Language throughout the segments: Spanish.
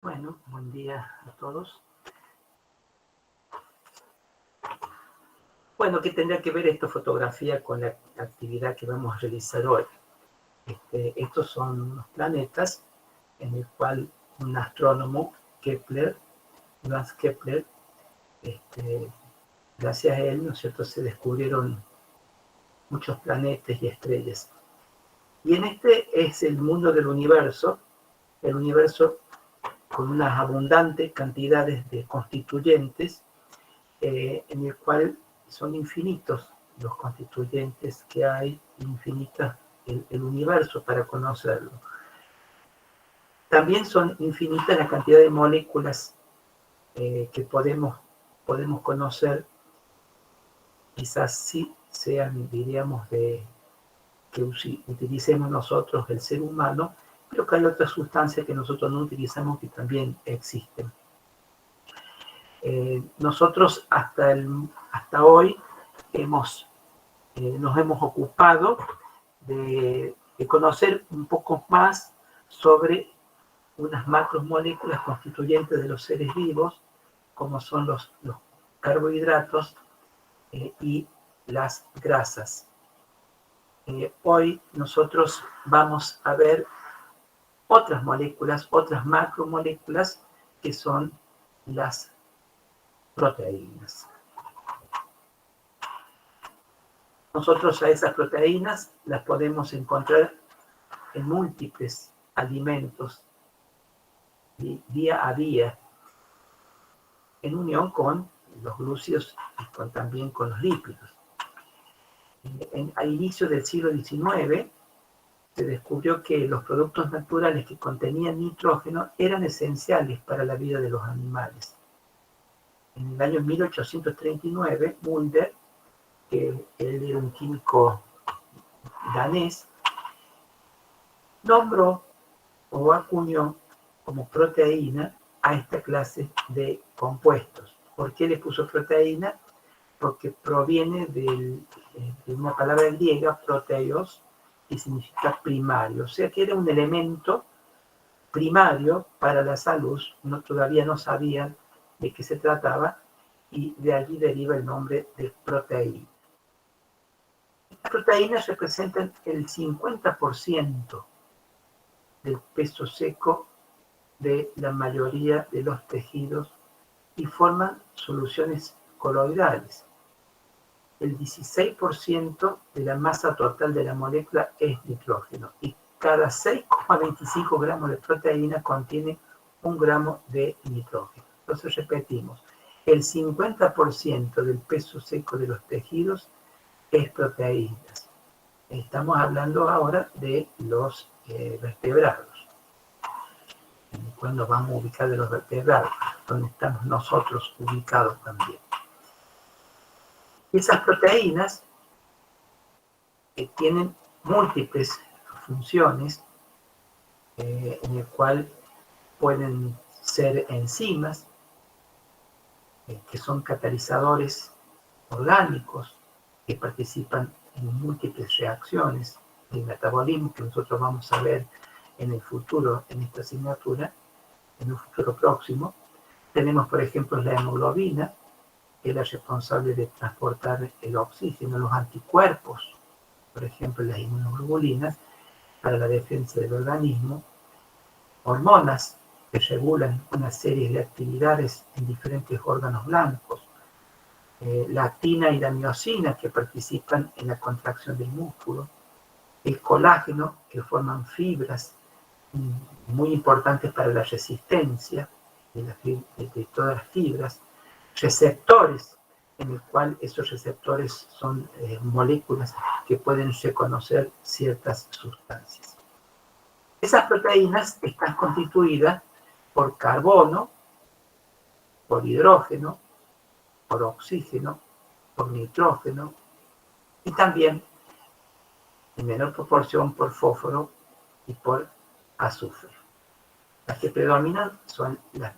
Bueno, buen día a todos. Bueno, ¿qué tendría que ver esta fotografía con la actividad que vamos a realizar hoy? Estos son unos planetas en el cual un astrónomo, Johannes Kepler, gracias a él, ¿no es cierto?, se descubrieron muchos planetas y estrellas. Y en este es el mundo del universo, el universo con unas abundantes cantidades de constituyentes, en el cual son infinitos los constituyentes que hay, infinitas el universo para conocerlo. También son infinitas la cantidad de moléculas que podemos conocer, quizás sí sean, diríamos, que utilicemos nosotros, el ser humano, pero que hay otras sustancias que nosotros no utilizamos que también existen. Nosotros hasta hoy nos hemos ocupado de conocer un poco más sobre unas macromoléculas constituyentes de los seres vivos, como son los carbohidratos y las grasas. Hoy nosotros vamos a ver otras moléculas, otras macromoléculas, que son las proteínas. Nosotros a esas proteínas las podemos encontrar en múltiples alimentos día a día, en unión con los glúcidos y también con los lípidos. Al inicio del siglo XIX se descubrió que los productos naturales que contenían nitrógeno eran esenciales para la vida de los animales. En el año 1839, Mulder, que él era un químico danés, nombró o acuñó como proteína a esta clase de compuestos. ¿Por qué le puso proteína? Porque proviene de una palabra griega, proteios, que significa primario, o sea que era un elemento primario para la salud. Todavía no sabían de qué se trataba, y de allí deriva el nombre de proteína. Las proteínas representan el 50% del peso seco de la mayoría de los tejidos y forman soluciones coloidales. El 16% de la masa total de la molécula es nitrógeno, y cada 6,25 gramos de proteína contiene 1 gramo de nitrógeno. Entonces repetimos, el 50% del peso seco de los tejidos es proteínas. Estamos hablando ahora de los vertebrados. Cuando vamos a ubicar de los vertebrados, donde estamos nosotros ubicados también. Esas proteínas tienen múltiples funciones, en el cual pueden ser enzimas, que son catalizadores orgánicos, que participan en múltiples reacciones de metabolismo que nosotros vamos a ver en el futuro, en esta asignatura, en un futuro próximo. Tenemos, por ejemplo, la hemoglobina, que es la responsable de transportar el oxígeno, los anticuerpos, por ejemplo, las inmunoglobulinas, para la defensa del organismo, hormonas que regulan una serie de actividades en diferentes órganos blancos, la actina y la miosina, que participan en la contracción del músculo, el colágeno, que forman fibras muy importantes para la resistencia de todas las fibras, receptores, en el cual esos receptores son moléculas que pueden reconocer ciertas sustancias. Esas proteínas están constituidas por carbono, por hidrógeno, por oxígeno, por nitrógeno y también, en menor proporción, por fósforo y por azufre. Las que predominan son las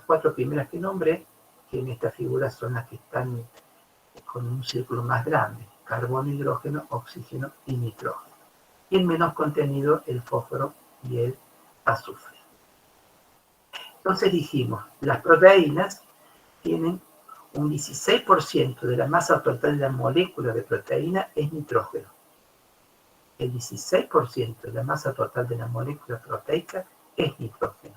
4 primeras que nombré, que en esta figura son las que están con un círculo más grande: carbono, hidrógeno, oxígeno y nitrógeno. Y en menos contenido, el fósforo y el azufre. Entonces dijimos, las proteínas tienen un 16% de la masa total de la molécula de proteína es nitrógeno. El 16% de la masa total de la molécula proteica es nitrógeno.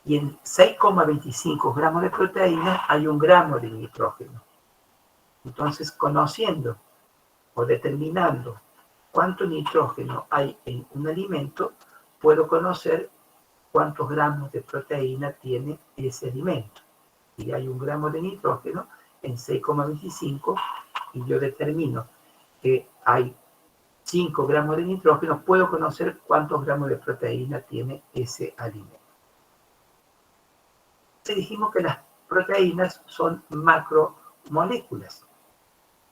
Y en 6,25 gramos de proteína hay 1 gramo de nitrógeno. Entonces, conociendo o determinando cuánto nitrógeno hay en un alimento, puedo conocer cuántos gramos de proteína tiene ese alimento. Y hay 1 gramo de nitrógeno en 6,25 y yo determino que hay 5 gramos de nitrógeno, puedo conocer cuántos gramos de proteína tiene ese alimento. Entonces dijimos que las proteínas son macromoléculas.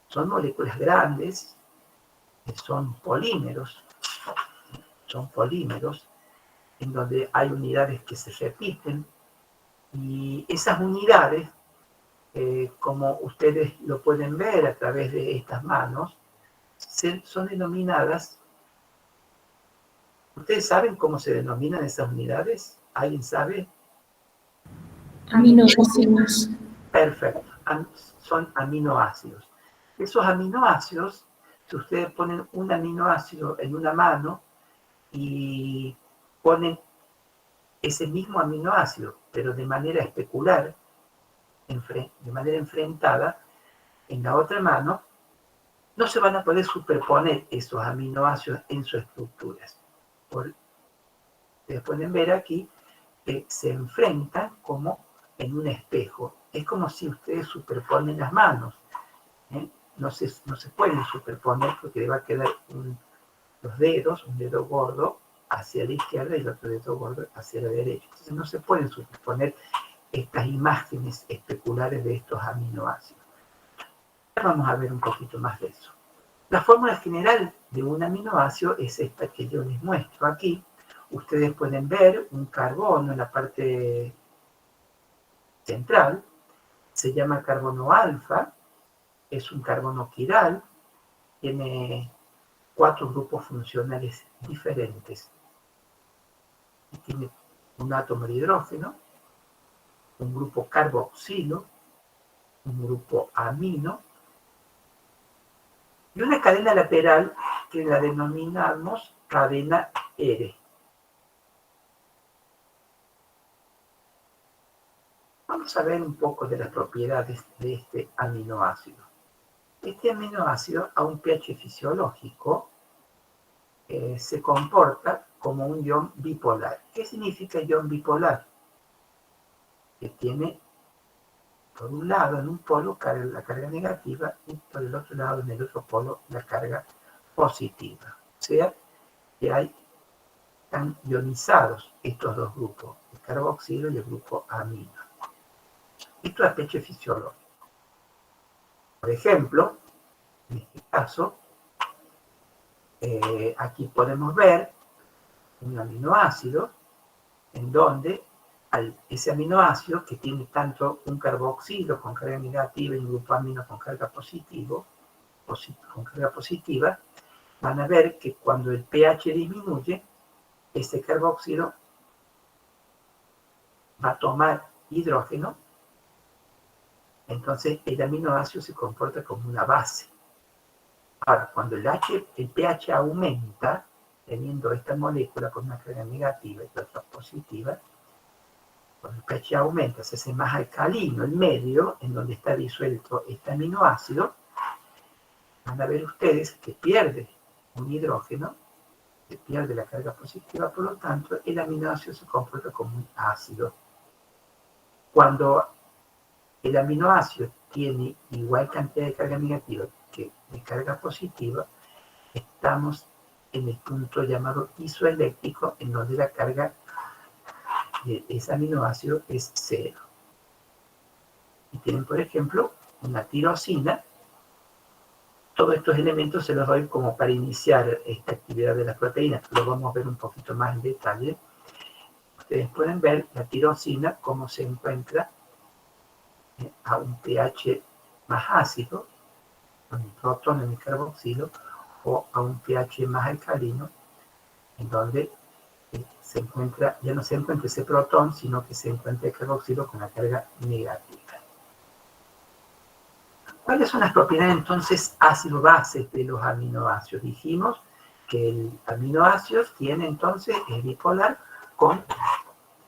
Son moléculas grandes, son polímeros en donde hay unidades que se repiten, y esas unidades, como ustedes lo pueden ver a través de estas manos, son denominadas. ¿Ustedes saben cómo se denominan esas unidades? ¿Alguien sabe? Aminoácidos. Perfecto, son aminoácidos. Esos aminoácidos, si ustedes ponen un aminoácido en una mano y ponen ese mismo aminoácido, pero de manera especular, de manera enfrentada, en la otra mano, no se van a poder superponer esos aminoácidos en sus estructuras. Ustedes pueden ver aquí que se enfrentan como en un espejo. Es como si ustedes superponen las manos. No se pueden superponer porque le va a quedar los dedos, un dedo gordo hacia la izquierda y el otro dedo gordo hacia la derecha. Entonces no se pueden superponer estas imágenes especulares de estos aminoácidos. Vamos a ver un poquito más de eso. La fórmula general de un aminoácido es esta que yo les muestro aquí. Ustedes pueden ver un carbono en la parte central, se llama carbono alfa, es un carbono quiral, tiene 4 grupos funcionales diferentes. Y tiene un átomo de hidrógeno, un grupo carboxilo, un grupo amino, y una cadena lateral que la denominamos cadena R. Vamos a ver un poco de las propiedades de este aminoácido. Este aminoácido, a un pH fisiológico, se comporta como un ion bipolar. ¿Qué significa ion bipolar? Que tiene, por un lado, en un polo la carga negativa y por el otro lado, en el otro polo, la carga positiva. O sea, que están ionizados estos dos grupos, el carboxilo y el grupo amino. Esto es pH fisiológico. Por ejemplo, en este caso, aquí podemos ver un aminoácido en donde ese aminoácido, que tiene tanto un carboxilo con carga negativa y un grupo amino con carga positiva, van a ver que cuando el pH disminuye, ese carboxilo va a tomar hidrógeno, entonces el aminoácido se comporta como una base. Ahora, cuando el pH aumenta, teniendo esta molécula con una carga negativa y otra positiva, cuando el pH aumenta, se hace más alcalino el medio en donde está disuelto este aminoácido, van a ver ustedes que pierde un hidrógeno, que pierde la carga positiva, por lo tanto, el aminoácido se comporta como un ácido. Cuando el aminoácido tiene igual cantidad de carga negativa que de carga positiva, estamos en el punto llamado isoeléctrico, en donde la carga de ese aminoácido es 0. Y tienen, por ejemplo, una tirosina. Todos estos elementos se los doy como para iniciar esta actividad de las proteínas, lo vamos a ver un poquito más en detalle. Ustedes pueden ver la tirosina, cómo se encuentra a un pH más ácido, con el protono en el carboxilo, o a un pH más alcalino, en donde ya no se encuentra ese protón, sino que se encuentra el carboxilo con la carga negativa. ¿Cuáles son las propiedades entonces ácido-base de los aminoácidos? Dijimos que el aminoácido tiene entonces, es bipolar con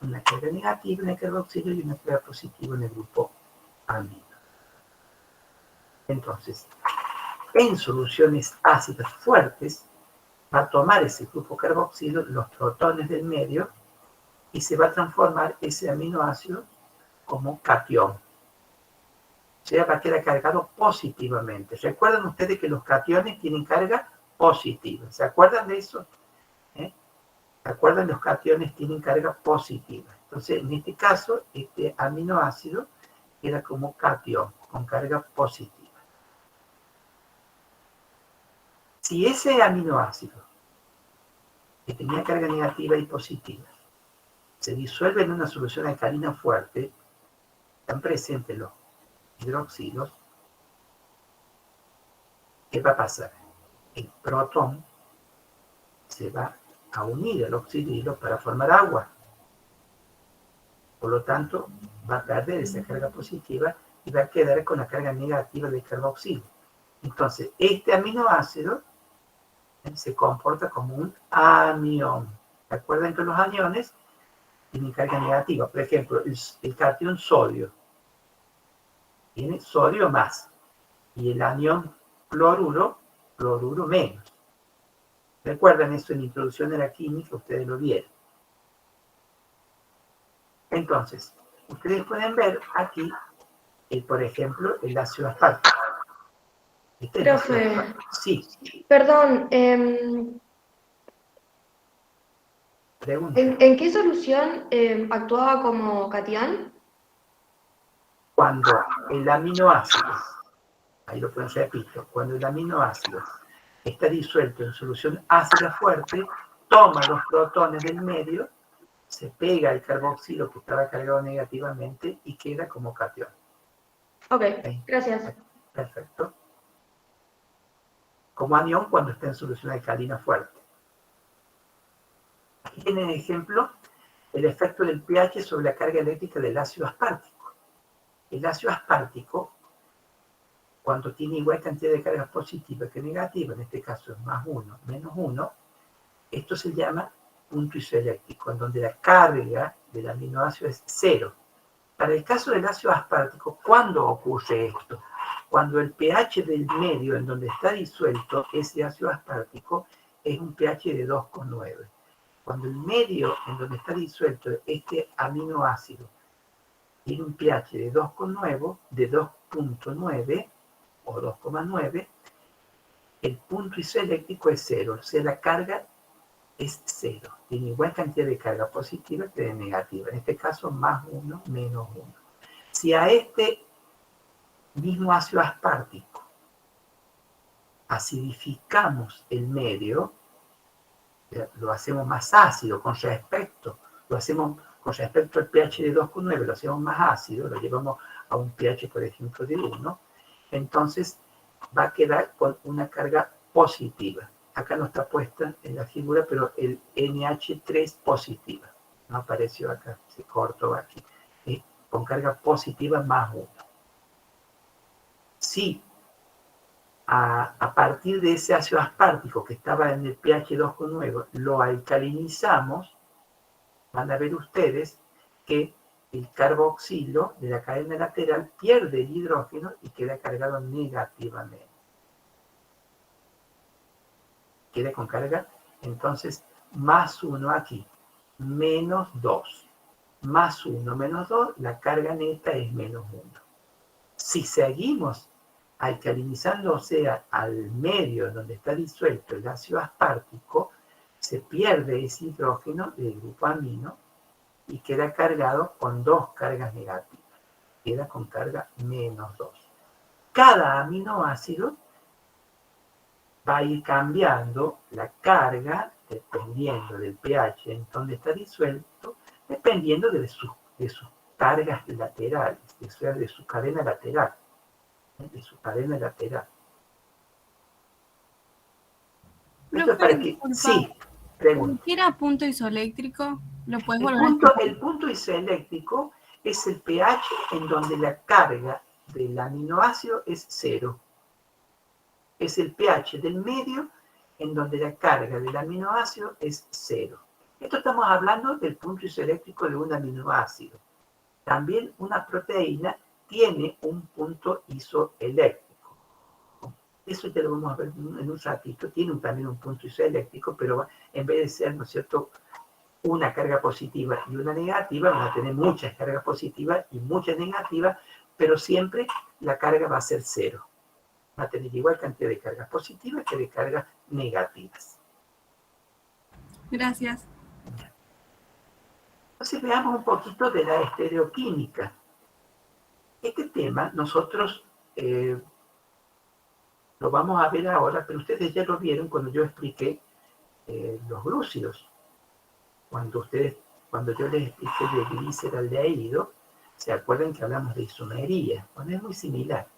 una carga negativa en el carboxilo y una carga positiva en el grupo amino. Entonces, en soluciones ácidas fuertes, va a tomar ese grupo carboxilo, los protones del medio, y se va a transformar ese aminoácido como catión. O sea, va a quedar cargado positivamente. ¿Recuerdan ustedes que los cationes tienen carga positiva? ¿Se acuerdan de eso? ¿Se acuerdan? Los cationes tienen carga positiva. Entonces, en este caso, este aminoácido queda como catión, con carga positiva. Si ese aminoácido, que tenía carga negativa y positiva, se disuelve en una solución alcalina fuerte, están presentes los hidroxilos, ¿qué va a pasar? El protón se va a unir al oxidilo para formar agua. Por lo tanto, va a perder esa carga positiva y va a quedar con la carga negativa del carboxilo. Entonces, este aminoácido se comporta como un anión. ¿Recuerdan que los aniones tienen carga negativa? Por ejemplo, el catión sodio tiene sodio más y el anión cloruro menos. ¿Recuerdan eso en Introducción a la Química? Ustedes lo vieron. Entonces, ustedes pueden ver aquí, por ejemplo, el ácido aspartico. Profe, sí. Perdón, Pregunta. ¿en qué solución actuaba como catión? Cuando el aminoácido, ahí lo pueden repito, cuando el aminoácido está disuelto en solución ácida fuerte, toma los protones del medio, se pega al carboxilo que estaba cargado negativamente y queda como catión. Ok, gracias. Perfecto. Como anión cuando está en solución alcalina fuerte. Aquí tienen ejemplo el efecto del pH sobre la carga eléctrica del ácido aspartico. El ácido aspartico, cuando tiene igual cantidad de cargas positivas que negativas, en este caso es más 1, menos 1, esto se llama punto isoeléctrico, en donde la carga del aminoácido es 0. Para el caso del ácido aspartico, ¿cuándo ocurre esto? Cuando el pH del medio en donde está disuelto ese ácido aspartico es un pH de 2,9. Cuando el medio en donde está disuelto este aminoácido tiene un pH de 2,9 o 2,9, el punto isoeléctrico es 0, o sea, la carga es 0. Tiene igual cantidad de carga positiva que de negativa. En este caso, más 1, menos 1. Si a este mismo ácido aspartico acidificamos el medio, lo hacemos más ácido con respecto al pH de 2,9, lo hacemos más ácido, lo llevamos a un pH, por ejemplo, de 1, entonces va a quedar con una carga positiva. Acá no está puesta en la figura, pero el NH3 positiva. No apareció acá, se cortó aquí. Con carga positiva más 1. Sí, a partir de ese ácido aspartico que estaba en el pH 2,9, lo alcalinizamos, van a ver ustedes que el carboxilo de la cadena lateral pierde el hidrógeno y queda cargado negativamente. Queda con carga, entonces, más 1 aquí, menos 2. Más 1 menos 2, la carga neta es menos 1. Si seguimos alcalinizando, o sea, al medio donde está disuelto el ácido aspartico, se pierde ese hidrógeno del grupo amino y queda cargado con 2 cargas negativas. Queda con carga menos 2. Cada aminoácido va a ir cambiando la carga dependiendo del pH en donde está disuelto, dependiendo de sus cargas laterales, o sea, de su cadena lateral. Profe, Esto es para que... Sí. Pregunto. ¿Qué era punto isoeléctrico? ¿Lo puedes volver a explicar? El punto isoeléctrico es el pH en donde la carga del aminoácido es 0. Es el pH del medio en donde la carga del aminoácido es 0. Esto estamos hablando del punto isoeléctrico de un aminoácido. También una proteína tiene un punto isoeléctrico. Eso ya lo vamos a ver en un ratito. Tiene también un punto isoeléctrico, pero en vez de ser, ¿no es cierto?, una carga positiva y una negativa, vamos a tener muchas cargas positivas y muchas negativas, pero siempre la carga va a ser 0. Va a tener igual cantidad de cargas positivas que de cargas negativas. Gracias. Entonces veamos un poquito de la estereoquímica. Este tema nosotros lo vamos a ver ahora, pero ustedes ya lo vieron cuando yo expliqué los glúcidos. Cuando yo les expliqué de gliceraldehído, se acuerdan que hablamos de isomería. Bueno, es muy similar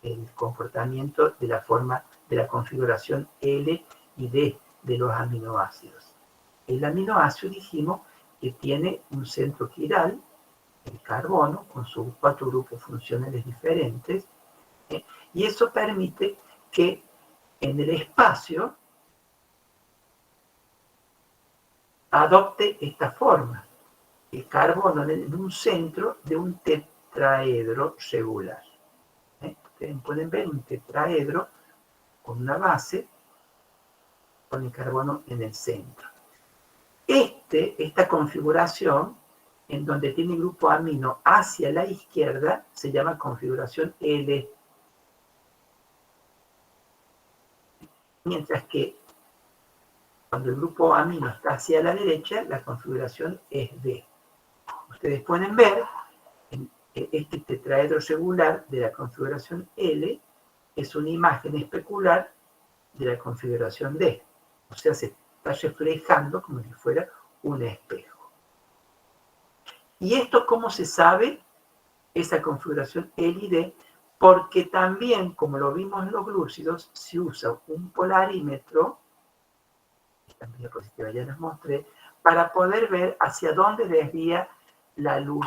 el comportamiento de la forma de la configuración L y D de los aminoácidos. El aminoácido dijimos que tiene un centro quiral, el carbono, con sus 4 grupos funcionales diferentes, y eso permite que en el espacio adopte esta forma, el carbono en un centro de un tetraedro regular. Ustedes pueden ver un tetraedro con una base con el carbono en el centro. Esta configuración, en donde tiene el grupo amino hacia la izquierda, se llama configuración L. Mientras que cuando el grupo amino está hacia la derecha, la configuración es D. Ustedes pueden ver este tetraedro regular de la configuración L es una imagen especular de la configuración D. O sea, se está reflejando como si fuera un espejo. ¿Y esto cómo se sabe? Esa configuración L y D, porque también, como lo vimos en los glúcidos, se usa un polarímetro, esta diapositiva ya les mostré, para poder ver hacia dónde desvía la luz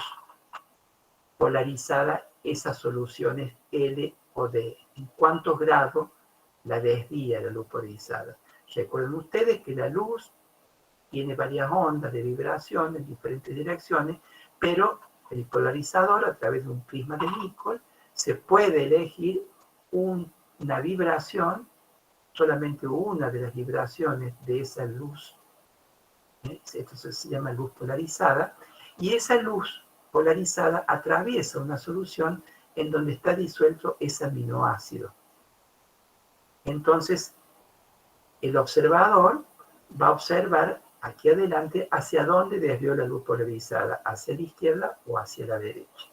polarizada esas soluciones L o D. En cuántos grados la desvía la luz polarizada. Recuerden ustedes que la luz tiene varias ondas de vibración en diferentes direcciones, pero el polarizador, a través de un prisma de Nichols, se puede elegir una vibración, solamente una de las vibraciones de esa luz. Esto se llama luz polarizada, y esa luz polarizada atraviesa una solución en donde está disuelto ese aminoácido. Entonces, el observador va a observar aquí adelante hacia dónde desvió la luz polarizada, hacia la izquierda o hacia la derecha.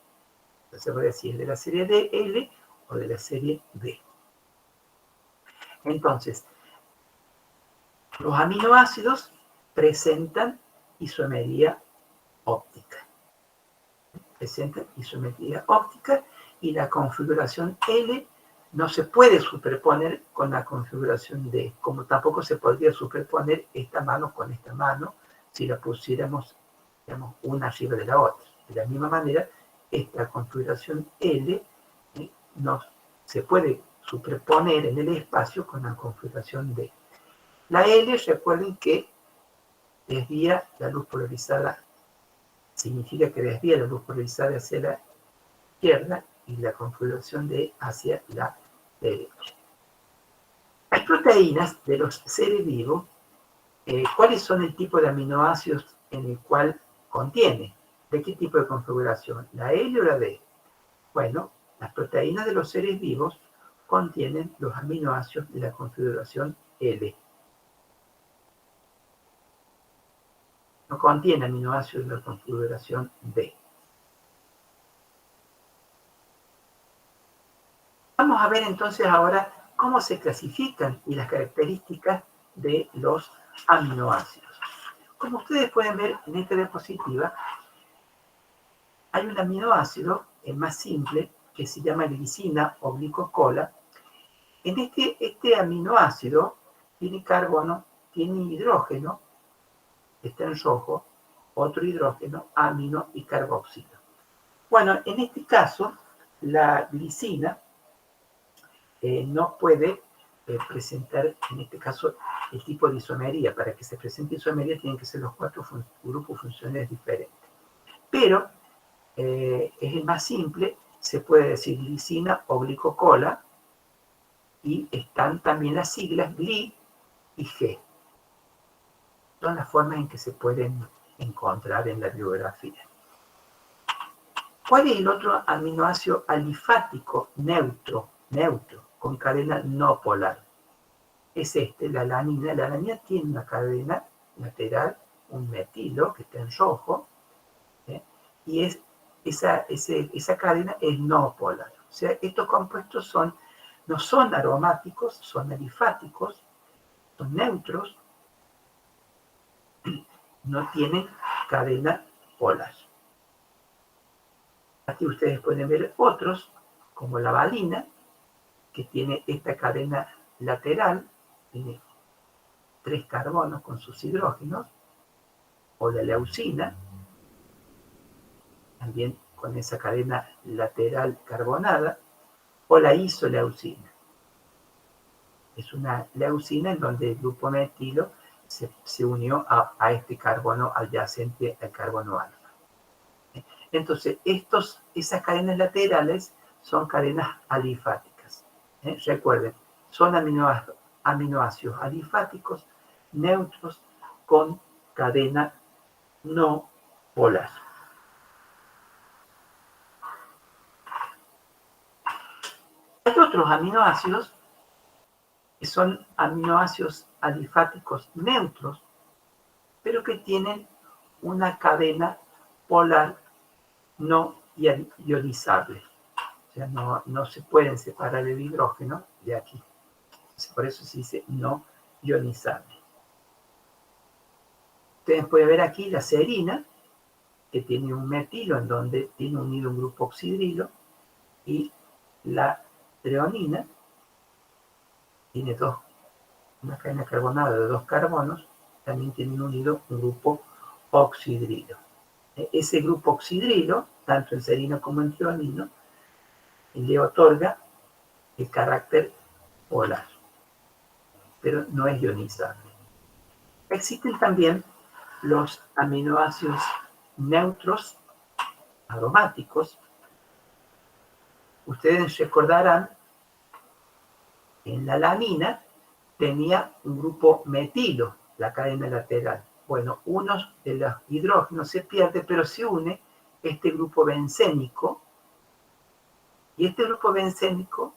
Entonces voy a decir de la serie DL o de la serie D. Entonces, los aminoácidos presentan isomería óptica. Presentan isometría óptica y la configuración L no se puede superponer con la configuración D, como tampoco se podría superponer esta mano con esta mano si la pusiéramos, digamos, una arriba de la otra. De la misma manera, esta configuración L no se puede superponer en el espacio con la configuración D. La L, recuerden que desvía la luz polarizada, significa que desvía la luz polarizada hacia la izquierda y la configuración D hacia la derecha. Las proteínas de los seres vivos, ¿cuáles son el tipo de aminoácidos en el cual contiene? ¿De qué tipo de configuración? ¿La L o la D? Bueno, las proteínas de los seres vivos contienen los aminoácidos de la configuración L. No contiene aminoácidos de la configuración D. Vamos a ver entonces ahora cómo se clasifican y las características de los aminoácidos. Como ustedes pueden ver en esta diapositiva, hay un aminoácido, el más simple, que se llama glicina o glicocola. En este aminoácido tiene carbono tiene hidrógeno, está en rojo, otro hidrógeno, amino y carboxilo. Bueno, en este caso, la glicina no puede presentar, en este caso, el tipo de isomería. Para que se presente isomería tienen que ser los 4 grupos funcionales diferentes. Pero es el más simple, se puede decir glicina o glicocola, y están también las siglas GLI y G. Son las formas en que se pueden encontrar en la bibliografía. ¿Cuál es el otro aminoácido alifático neutro, con cadena no polar? Es la alanina. La alanina tiene una cadena lateral, un metilo que está en rojo, y esa cadena es no polar. O sea, estos compuestos no son aromáticos, son alifáticos, son neutros, no tienen cadena polar. Aquí ustedes pueden ver otros, como la valina, que tiene esta cadena lateral, tiene 3 carbonos con sus hidrógenos, o la leucina, también con esa cadena lateral carbonada, o la isoleucina. Es una leucina en donde el grupo metilo se unió a este carbono adyacente al carbono alfa. Entonces, esas cadenas laterales son cadenas alifáticas. Recuerden, son aminoácidos alifáticos neutros con cadena no polar. Hay otros aminoácidos que son aminoácidos alifáticos neutros, pero que tienen una cadena polar no ionizable. O sea, no se pueden separar el hidrógeno de aquí. Por eso se dice no ionizable. Ustedes pueden ver aquí la serina, que tiene un metilo en donde tiene unido un grupo oxidrilo, y la treonina tiene una cadena carbonada de 2 carbonos, también tiene unido un grupo oxidrilo. Ese grupo oxidrilo, tanto en serina como en treonino, le otorga el carácter polar, pero no es ionizable. Existen también los aminoácidos neutros aromáticos. Ustedes recordarán, en la alanina tenía un grupo metilo, la cadena lateral. Bueno, uno de los hidrógenos se pierde, pero se une este grupo bencénico, y este grupo bencénico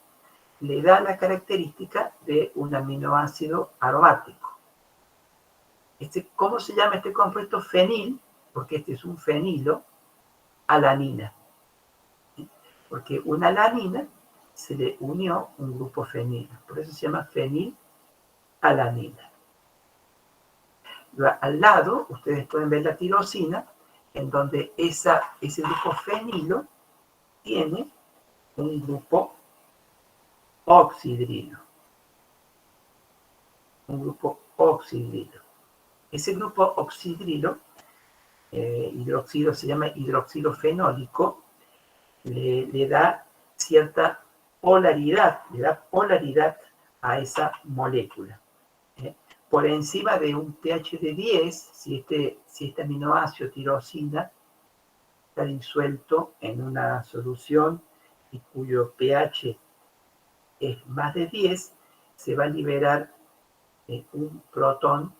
le da la característica de un aminoácido aromático. ¿Cómo se llama este compuesto? Fenil, porque este es un fenilo, alanina. Porque una alanina se le unió un grupo fenil, por eso se llama fenilalanina. Al lado, ustedes pueden ver la tirosina, en donde ese grupo fenilo tiene un grupo oxidrilo. Un grupo oxidrilo. Ese grupo oxidrilo, hidroxilo, se llama hidroxilo fenólico, le da cierta polaridad, a esa molécula. Por encima de un pH de 10, si este aminoácido tirosina está disuelto en una solución y cuyo pH es más de 10, se va a liberar un protón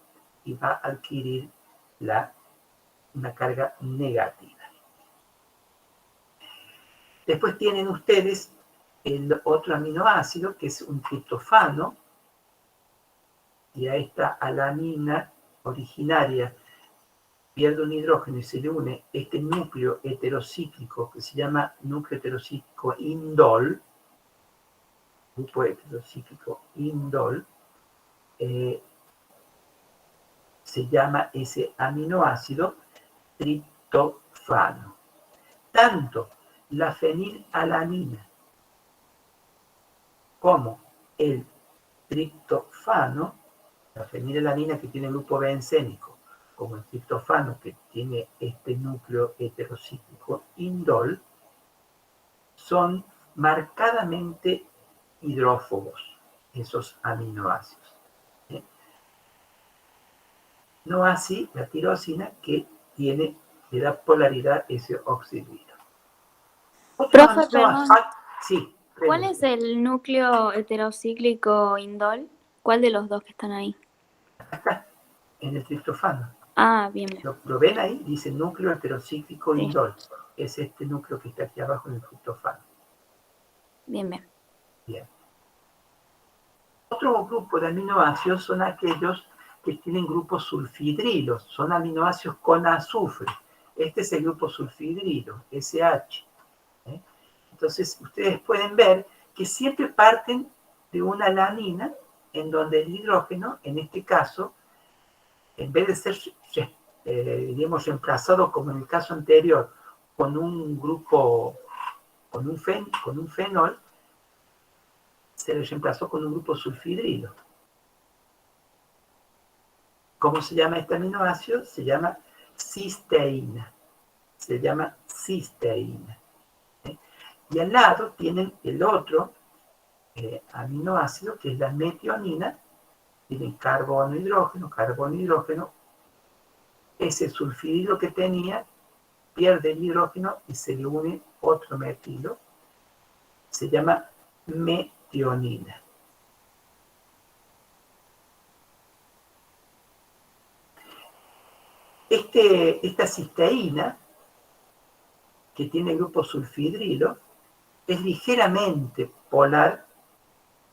y va a adquirir una carga negativa. Después tienen ustedes el otro aminoácido, que es un triptofano, y a esta alanina originaria pierde un hidrógeno y se le une este núcleo heterocíclico que se llama núcleo heterocíclico indol, grupo heterocíclico indol, se llama ese aminoácido triptofano. Tanto la fenilalanina como el triptofano La fenilalanina, que tiene el grupo bencénico, como el triptofano, que tiene este núcleo heterocíclico indol, son marcadamente hidrófobos, esos aminoácidos. No así la tirosina, que le da polaridad ese oxidilo. Profe, perdón, Sí, ¿cuál es el núcleo heterocíclico indol? ¿Cuál de los dos que están ahí? acá, en el triptofano. Ah, bien, bien. ¿Lo ven ahí? Dice núcleo heterocíclico Sí. indol. Es este núcleo que está aquí abajo en el triptofano. Bien, bien. Bien. Otro grupo de aminoácidos son aquellos que tienen grupos sulfidrilos. Son aminoácidos con azufre. Este es el grupo sulfidrilo, SH. Entonces, ustedes pueden ver que siempre parten de una alanina en donde el hidrógeno, en este caso, en vez de ser, digamos, reemplazado como en el caso anterior con un grupo, con un fenol, se le reemplazó con un grupo sulfidrilo. ¿Cómo se llama este aminoácido? Se llama cisteína. Se llama cisteína. Y al lado tienen el otro aminoácido, que es la metionina. Tienen carbono, hidrógeno. Ese sulfidilo que tenía pierde el hidrógeno y se le une otro metilo. Se llama metionina. Esta cisteína, que tiene el grupo sulfidrilo, es ligeramente polar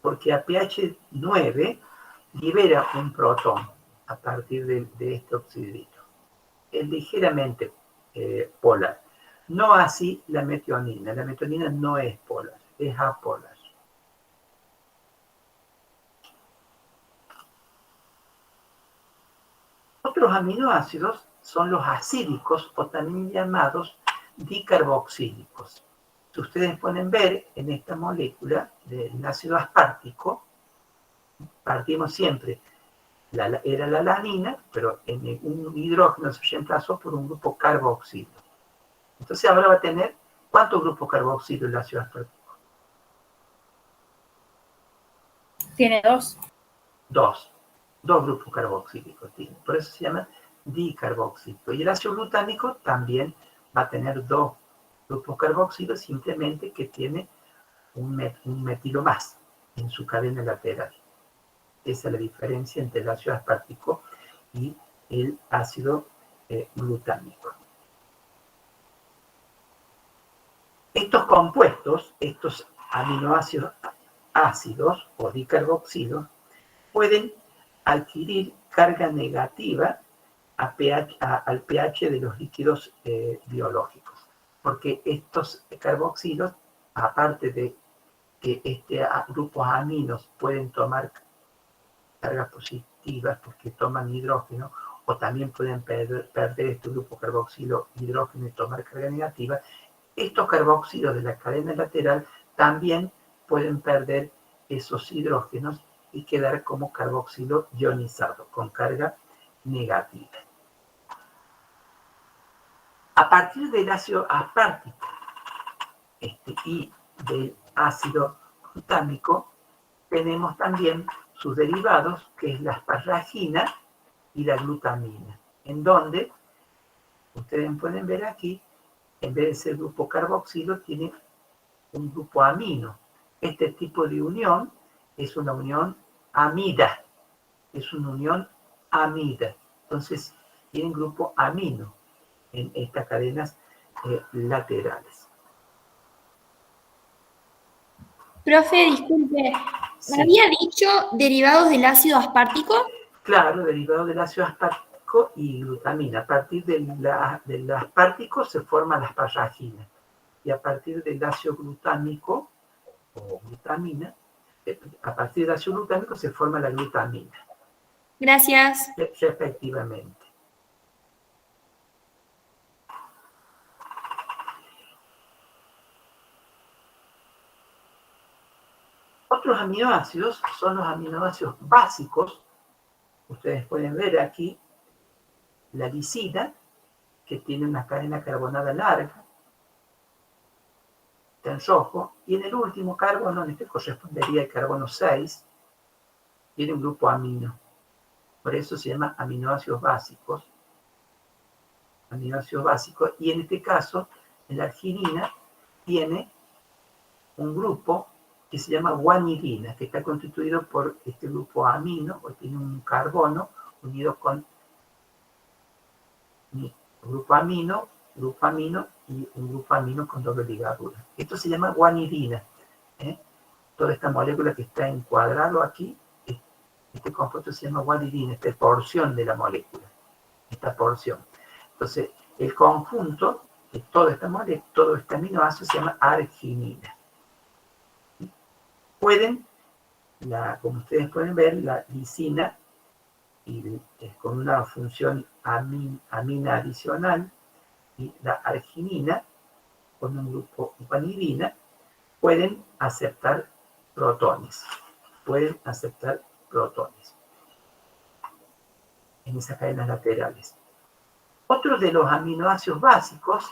porque a pH 9 libera un protón a partir de este oxidrilo. Es ligeramente polar. No así la metionina. La metionina no es polar, es apolar. Otros aminoácidos son los acídicos, o también llamados dicarboxílicos. Si ustedes pueden ver en esta molécula del ácido aspartico, partimos siempre, era la alanina, pero en un hidrógeno se reemplazó por un grupo carboxilo. Entonces ahora va a tener, ¿cuántos grupos carboxilo el ácido aspartico? Tiene dos. Dos grupos carboxílicos tiene. Por eso se llama dicarboxílico. Y el ácido glutámico también va a tener dos grupos carboxílicos, simplemente que tiene un metilo más en su cadena lateral. Esa es la diferencia entre el ácido aspartico y el ácido glutámico. Estos compuestos, estos aminoácidos ácidos o dicarboxilos, pueden adquirir carga negativa al pH de los líquidos biológicos, porque estos carboxilos, aparte de que grupos aminos pueden tomar cargas positivas porque toman hidrógeno, o también pueden perder este grupo carboxilo hidrógeno y tomar carga negativa, estos carboxilos de la cadena lateral también pueden perder esos hidrógenos y quedar como carboxilo ionizado, con carga negativa. A partir del ácido aspartico y del ácido glutámico, tenemos también sus derivados, que es la asparagina y la glutamina, en donde, ustedes pueden ver aquí, en vez de ser grupo carboxilo, tiene un grupo amino. Este tipo de unión es una unión amida. Entonces, tienen grupo amino en estas cadenas laterales. Profe, disculpe, Sí. ¿me había dicho derivados del ácido aspartico? Claro, derivado del ácido aspartico y glutamina. A partir del aspartico se forma la asparagina. Y a partir del ácido glutámico o glutamina, a partir del ácido glutámico se forma la glutamina. Gracias. Respectivamente. Otros aminoácidos son los aminoácidos básicos, ustedes pueden ver aquí la lisina, que tiene una cadena carbonada larga, está en rojo, y en el último carbono, en este correspondería al carbono 6, tiene un grupo amino. Por eso se llama aminoácidos básicos. Aminoácidos básicos, y en este caso, en la arginina, tiene un grupo que se llama guanidina, que está constituido por este grupo amino, o tiene un carbono unido con grupo amino y un grupo amino con doble ligadura. Esto se llama guanidina. Toda esta molécula que está encuadrado aquí, este compuesto se llama guanidina, esta porción de la molécula, esta porción. Entonces, el conjunto de toda esta molécula, todo este aminoácido se llama arginina. Como ustedes pueden ver, la lisina y con una función amina adicional y la arginina con un grupo guanidina pueden aceptar protones. En esas cadenas laterales. Otro de los aminoácidos básicos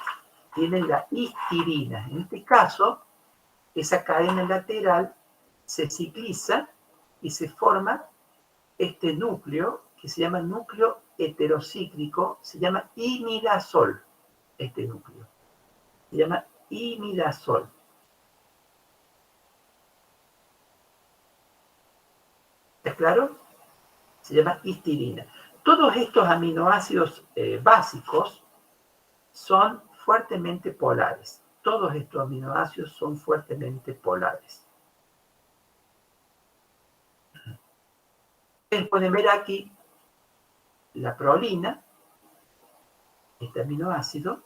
tiene la histidina. En este caso, esa cadena lateral se cicliza y se forma este núcleo que se llama núcleo heterocíclico, se llama imidazol, este núcleo. Se llama imidazol. ¿Está claro? Se llama histidina. Todos estos aminoácidos básicos son fuertemente polares. Todos estos aminoácidos son fuertemente polares. Ustedes pueden ver aquí la prolina, este aminoácido.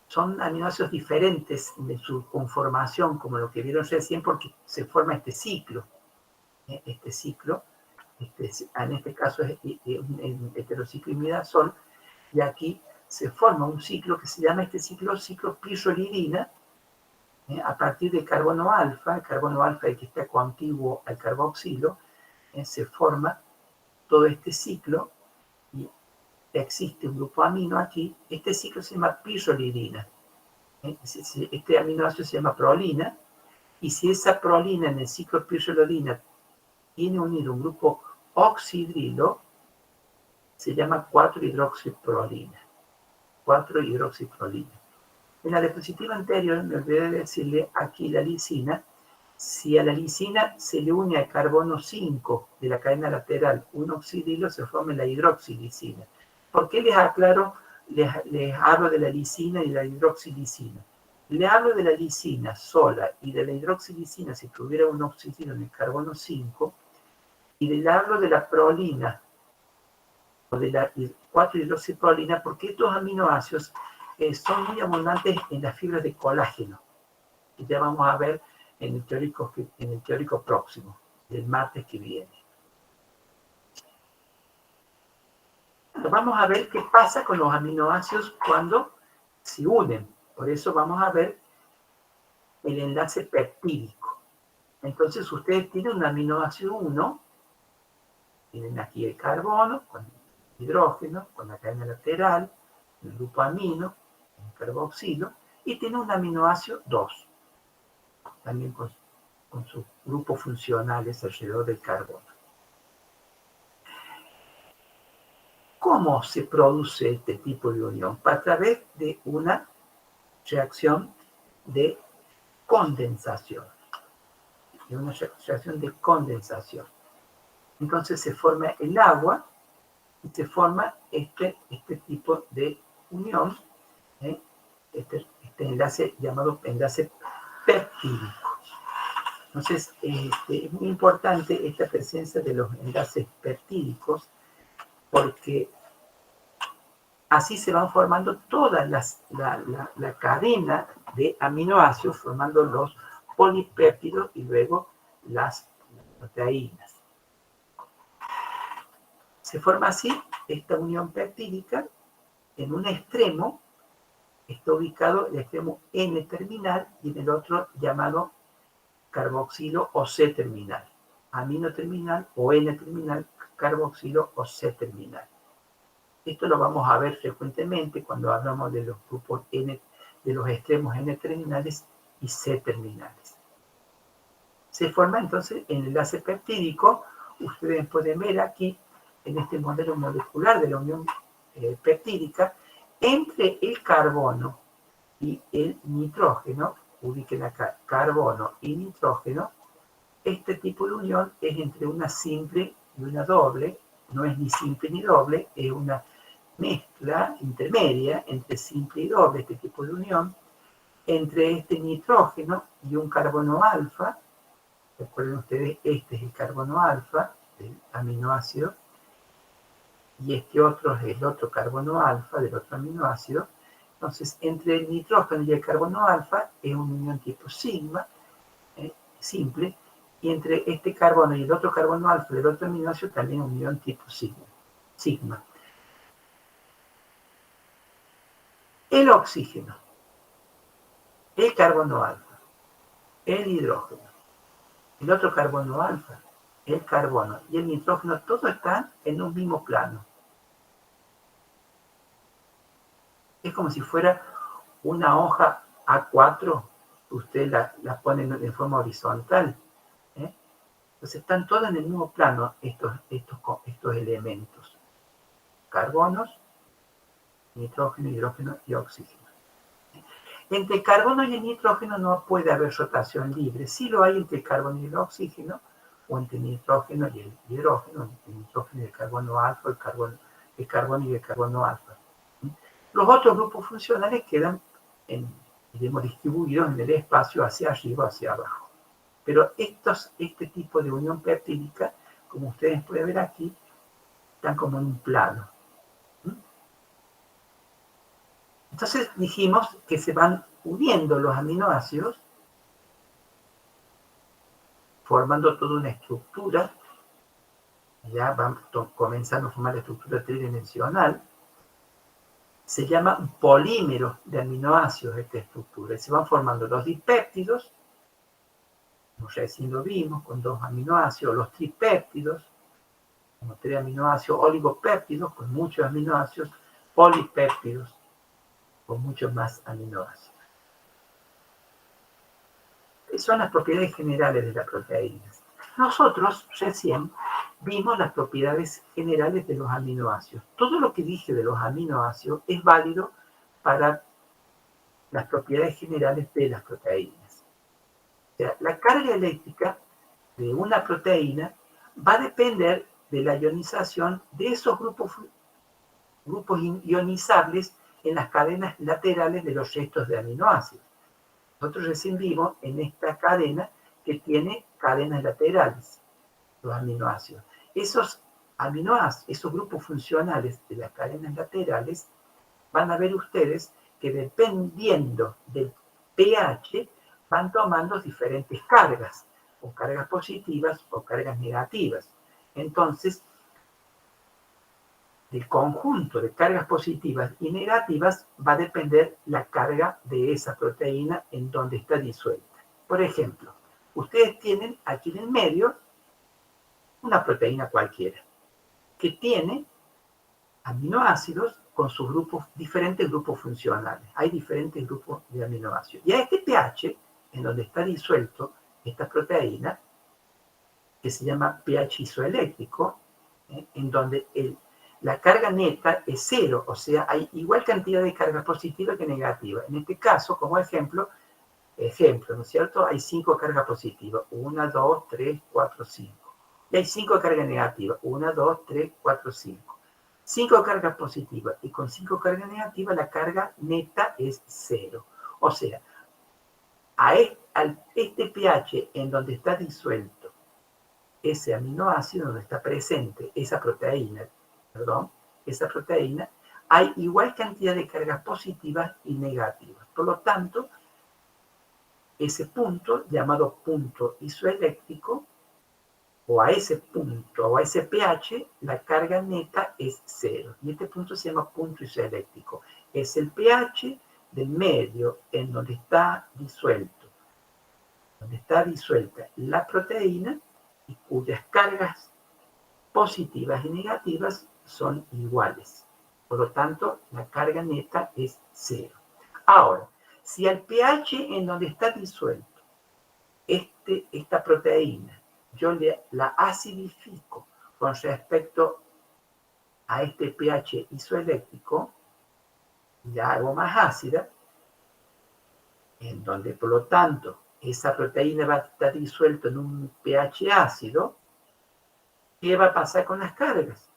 Son aminoácidos diferentes de su conformación, como lo que vieron recién, porque se forma este ciclo. Este ciclo, en este caso es un heterociclo imidazol, y aquí se forma un ciclo que se llama ciclo pirrolidina, a partir del carbono alfa. El carbono alfa es el que está contiguo al carboxilo, se forma todo este ciclo y existe un grupo amino aquí. Este ciclo se llama pirrolidina. Este aminoácido se llama prolina, y si esa prolina en el ciclo pirrolidina tiene unido un grupo oxidrilo, se llama 4-hidroxiprolina. 4-hidroxiprolina. En la diapositiva anterior me olvidé de decirle aquí la lisina. Si a la lisina se le une al carbono 5 de la cadena lateral un oxidrilo, se forma la hidroxilisina. ¿Por qué les aclaro, les hablo de la lisina y la hidroxilisina? Le hablo de la lisina sola y de la hidroxilisina si tuviera un oxidrilo en el carbono 5, y le hablo de la prolina o de la 4-hidroxiprolina porque estos aminoácidos son muy abundantes en las fibras de colágeno, que ya vamos a ver en el teórico próximo, del martes que viene. Vamos a ver qué pasa con los aminoácidos cuando se unen. Por eso vamos a ver el enlace peptídico. Entonces ustedes tienen un aminoácido 1, tienen aquí el carbono con el hidrógeno, con la cadena lateral, el grupo amino, el carboxilo, y tienen un aminoácido 2, también con sus grupos funcionales alrededor del carbono. ¿Cómo se produce este tipo de unión? A través de una reacción de condensación. Entonces se forma el agua y se forma este tipo de unión, este enlace llamado enlace peptídico. Entonces es muy importante esta presencia de los enlaces peptídicos porque así se van formando toda la cadena de aminoácidos, formando los polipéptidos y luego las proteínas. Se forma así esta unión peptídica. En un extremo está ubicado el extremo N terminal y en el otro llamado carboxilo o C terminal. amino terminal o N terminal carboxilo o C terminal. Esto lo vamos a ver frecuentemente cuando hablamos de los grupos N, de los extremos N terminales y C terminales. Se forma entonces el enlace peptídico. Ustedes pueden ver aquí en este modelo molecular de la unión peptídica entre el carbono y el nitrógeno. Ubiquen acá, carbono y nitrógeno. Este tipo de unión es entre una simple y una doble. No es ni simple ni doble, es una mezcla intermedia entre simple y doble, este tipo de unión, entre este nitrógeno y un carbono alfa. Recuerden ustedes, este es el carbono alfa del aminoácido, y este otro es el otro carbono alfa del otro aminoácido. Entonces, entre el nitrógeno y el carbono alfa es una unión tipo sigma, simple, y entre este carbono y el otro carbono alfa del otro aminoácido también una unión tipo sigma. El oxígeno, el carbono alfa, el hidrógeno, el otro carbono alfa, el carbono y el nitrógeno, todos están en un mismo plano. Es como si fuera una hoja A4, usted la pone en forma horizontal. Entonces están todos en el mismo plano estos elementos. Carbonos, nitrógeno, hidrógeno y oxígeno. Entre el carbono y el nitrógeno no puede haber rotación libre. Sí lo hay entre el carbono y el oxígeno, o entre el nitrógeno y el hidrógeno, entre el nitrógeno y el carbono alfa, el carbono y el carbono alfa. Los otros grupos funcionales quedan distribuidos en el espacio hacia arriba o hacia abajo. Pero este tipo de unión peptídica, como ustedes pueden ver aquí, están como en un plano. Entonces dijimos que se van uniendo los aminoácidos, formando toda una estructura. Ya van comenzando a formar la estructura tridimensional. Se llama un polímero de aminoácidos esta estructura. Y se van formando los dipéptidos, como recién lo vimos, con 2 aminoácidos, los tripéptidos, como 3 aminoácidos, oligopéptidos, con muchos aminoácidos, polipéptidos, con muchos más aminoácidos. Esas son las propiedades generales de las proteínas. Nosotros recién vimos las propiedades generales de los aminoácidos. Todo lo que dije de los aminoácidos es válido para las propiedades generales de las proteínas. O sea, la carga eléctrica de una proteína va a depender de la ionización de esos grupos ionizables en las cadenas laterales de los restos de aminoácidos. Nosotros recién vimos en esta cadena que tiene cadenas laterales, los aminoácidos. Esos aminoácidos, esos grupos funcionales de las cadenas laterales, van a ver ustedes que dependiendo del pH van tomando diferentes cargas, o cargas positivas o cargas negativas. Entonces, del conjunto de cargas positivas y negativas va a depender la carga de esa proteína en donde está disuelta. Por ejemplo, ustedes tienen aquí en el medio una proteína cualquiera que tiene aminoácidos con sus diferentes grupos funcionales. Hay diferentes grupos de aminoácidos. Y a este pH, en donde está disuelto esta proteína, que se llama pH isoeléctrico, en donde la carga neta es 0, o sea, hay igual cantidad de carga positiva que negativa. En este caso, como ejemplo, ¿no es cierto? Hay 5 cargas positivas, 1, 2, 3, 4, 5. Y hay 5 cargas negativas, 1, 2, 3, 4, 5. 5 cargas positivas y con 5 cargas negativas la carga neta es 0. O sea, a este pH en donde está disuelto ese aminoácido, donde está presente esa proteína, hay igual cantidad de cargas positivas y negativas. Por lo tanto, ese punto, llamado punto isoeléctrico, o a ese punto, o a ese pH, la carga neta es 0. Y este punto se llama punto isoeléctrico. Es el pH del medio en donde está disuelta la proteína, y cuyas cargas positivas y negativas son iguales. Por lo tanto, la carga neta es 0. Ahora, si al pH en donde está disuelto esta proteína, yo la acidifico con respecto a este pH isoeléctrico, ya hago más ácida, en donde por lo tanto esa proteína va a estar disuelta en un pH ácido, ¿qué va a pasar con las cargas?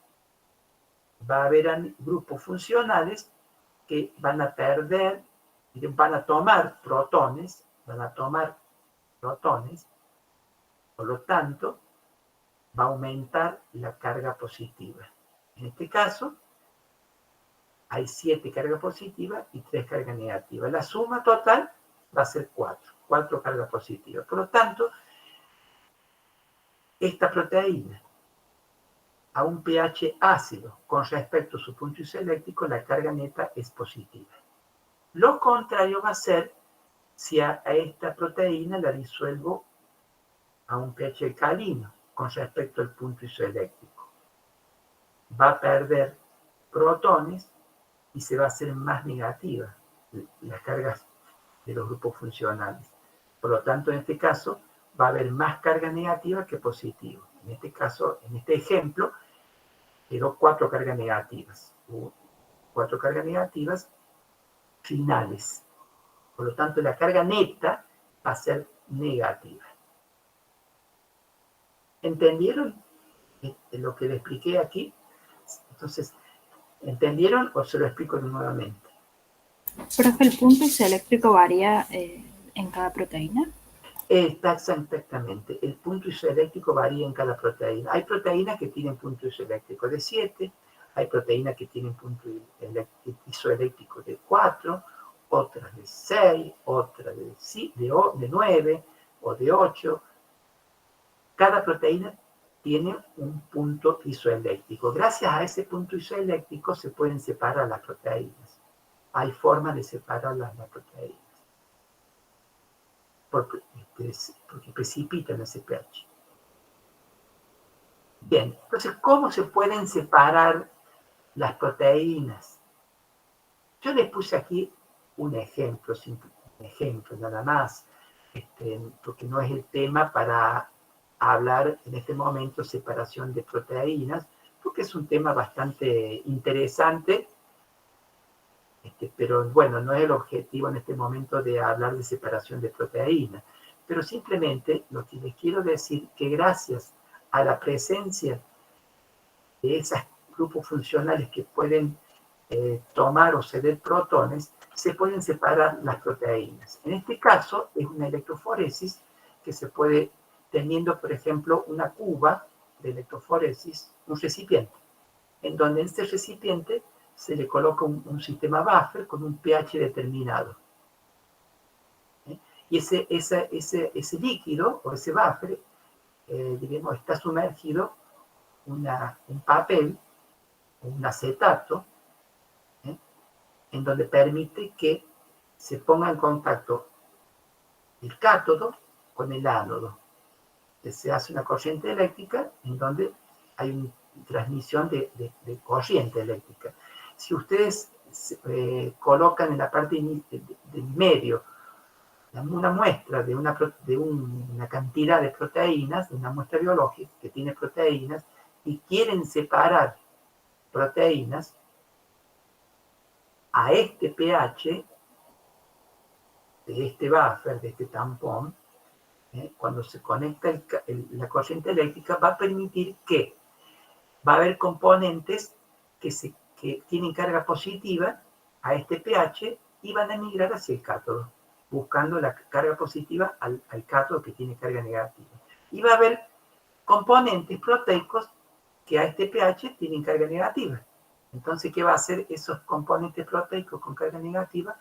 Va a haber grupos funcionales que van a perder, van a tomar protones, por lo tanto, va a aumentar la carga positiva. En este caso, hay 7 cargas positivas y 3 cargas negativas. La suma total va a ser 4 cargas positivas. Por lo tanto, esta proteína a un pH ácido con respecto a su punto isoeléctrico, la carga neta es positiva. Lo contrario va a ser si a esta proteína la disuelvo a un pH alcalino con respecto al punto isoeléctrico. Va a perder protones y se va a hacer más negativa las cargas de los grupos funcionales. Por lo tanto, en este caso, va a haber más carga negativa que positiva. En este caso, en este ejemplo, quedó 4 cargas negativas. 4 cargas negativas finales. Por lo tanto, la carga neta va a ser negativa. ¿Entendieron lo que les expliqué aquí? Entonces, ¿entendieron o se lo explico nuevamente? Profe, ¿el punto isoeléctrico varía en cada proteína? Exactamente. El punto isoeléctrico varía en cada proteína. Hay proteínas que tienen punto isoeléctrico de 7, hay proteínas que tienen punto isoeléctrico de 4, otras de 6, otras de 9 o de 8. Cada proteína tiene un punto isoeléctrico. Gracias a ese punto isoeléctrico se pueden separar las proteínas. Hay formas de separar las proteínas. Porque precipitan ese pH. Bien, entonces, ¿cómo se pueden separar las proteínas? Yo les puse aquí un ejemplo nada más, porque no es el tema para hablar en este momento de separación de proteínas, porque es un tema bastante interesante, pero bueno, no es el objetivo en este momento de hablar de separación de proteínas, pero simplemente lo que les quiero decir que gracias a la presencia de esos grupos funcionales que pueden tomar o ceder protones, se pueden separar las proteínas. En este caso es una electroforesis que se puede, teniendo por ejemplo una cuba de electroforesis, un recipiente, en donde en este recipiente se le coloca un sistema buffer con un pH determinado. Y ese líquido o ese buffer, digamos, está sumergido un papel, un acetato, en donde permite que se ponga en contacto el cátodo con el ánodo. Se hace una corriente eléctrica en donde hay una transmisión de corriente eléctrica. Si ustedes colocan en la parte del medio una muestra de una cantidad de proteínas, de una muestra biológica que tiene proteínas, y quieren separar proteínas a este pH de este buffer, de este tampón, cuando se conecta la corriente eléctrica, va a permitir que va a haber componentes que tienen carga positiva a este pH y van a migrar hacia el cátodo, buscando la carga positiva al cátodo que tiene carga negativa. Y va a haber componentes proteicos que a este pH tienen carga negativa. Entonces, ¿qué va a hacer esos componentes proteicos con carga negativa?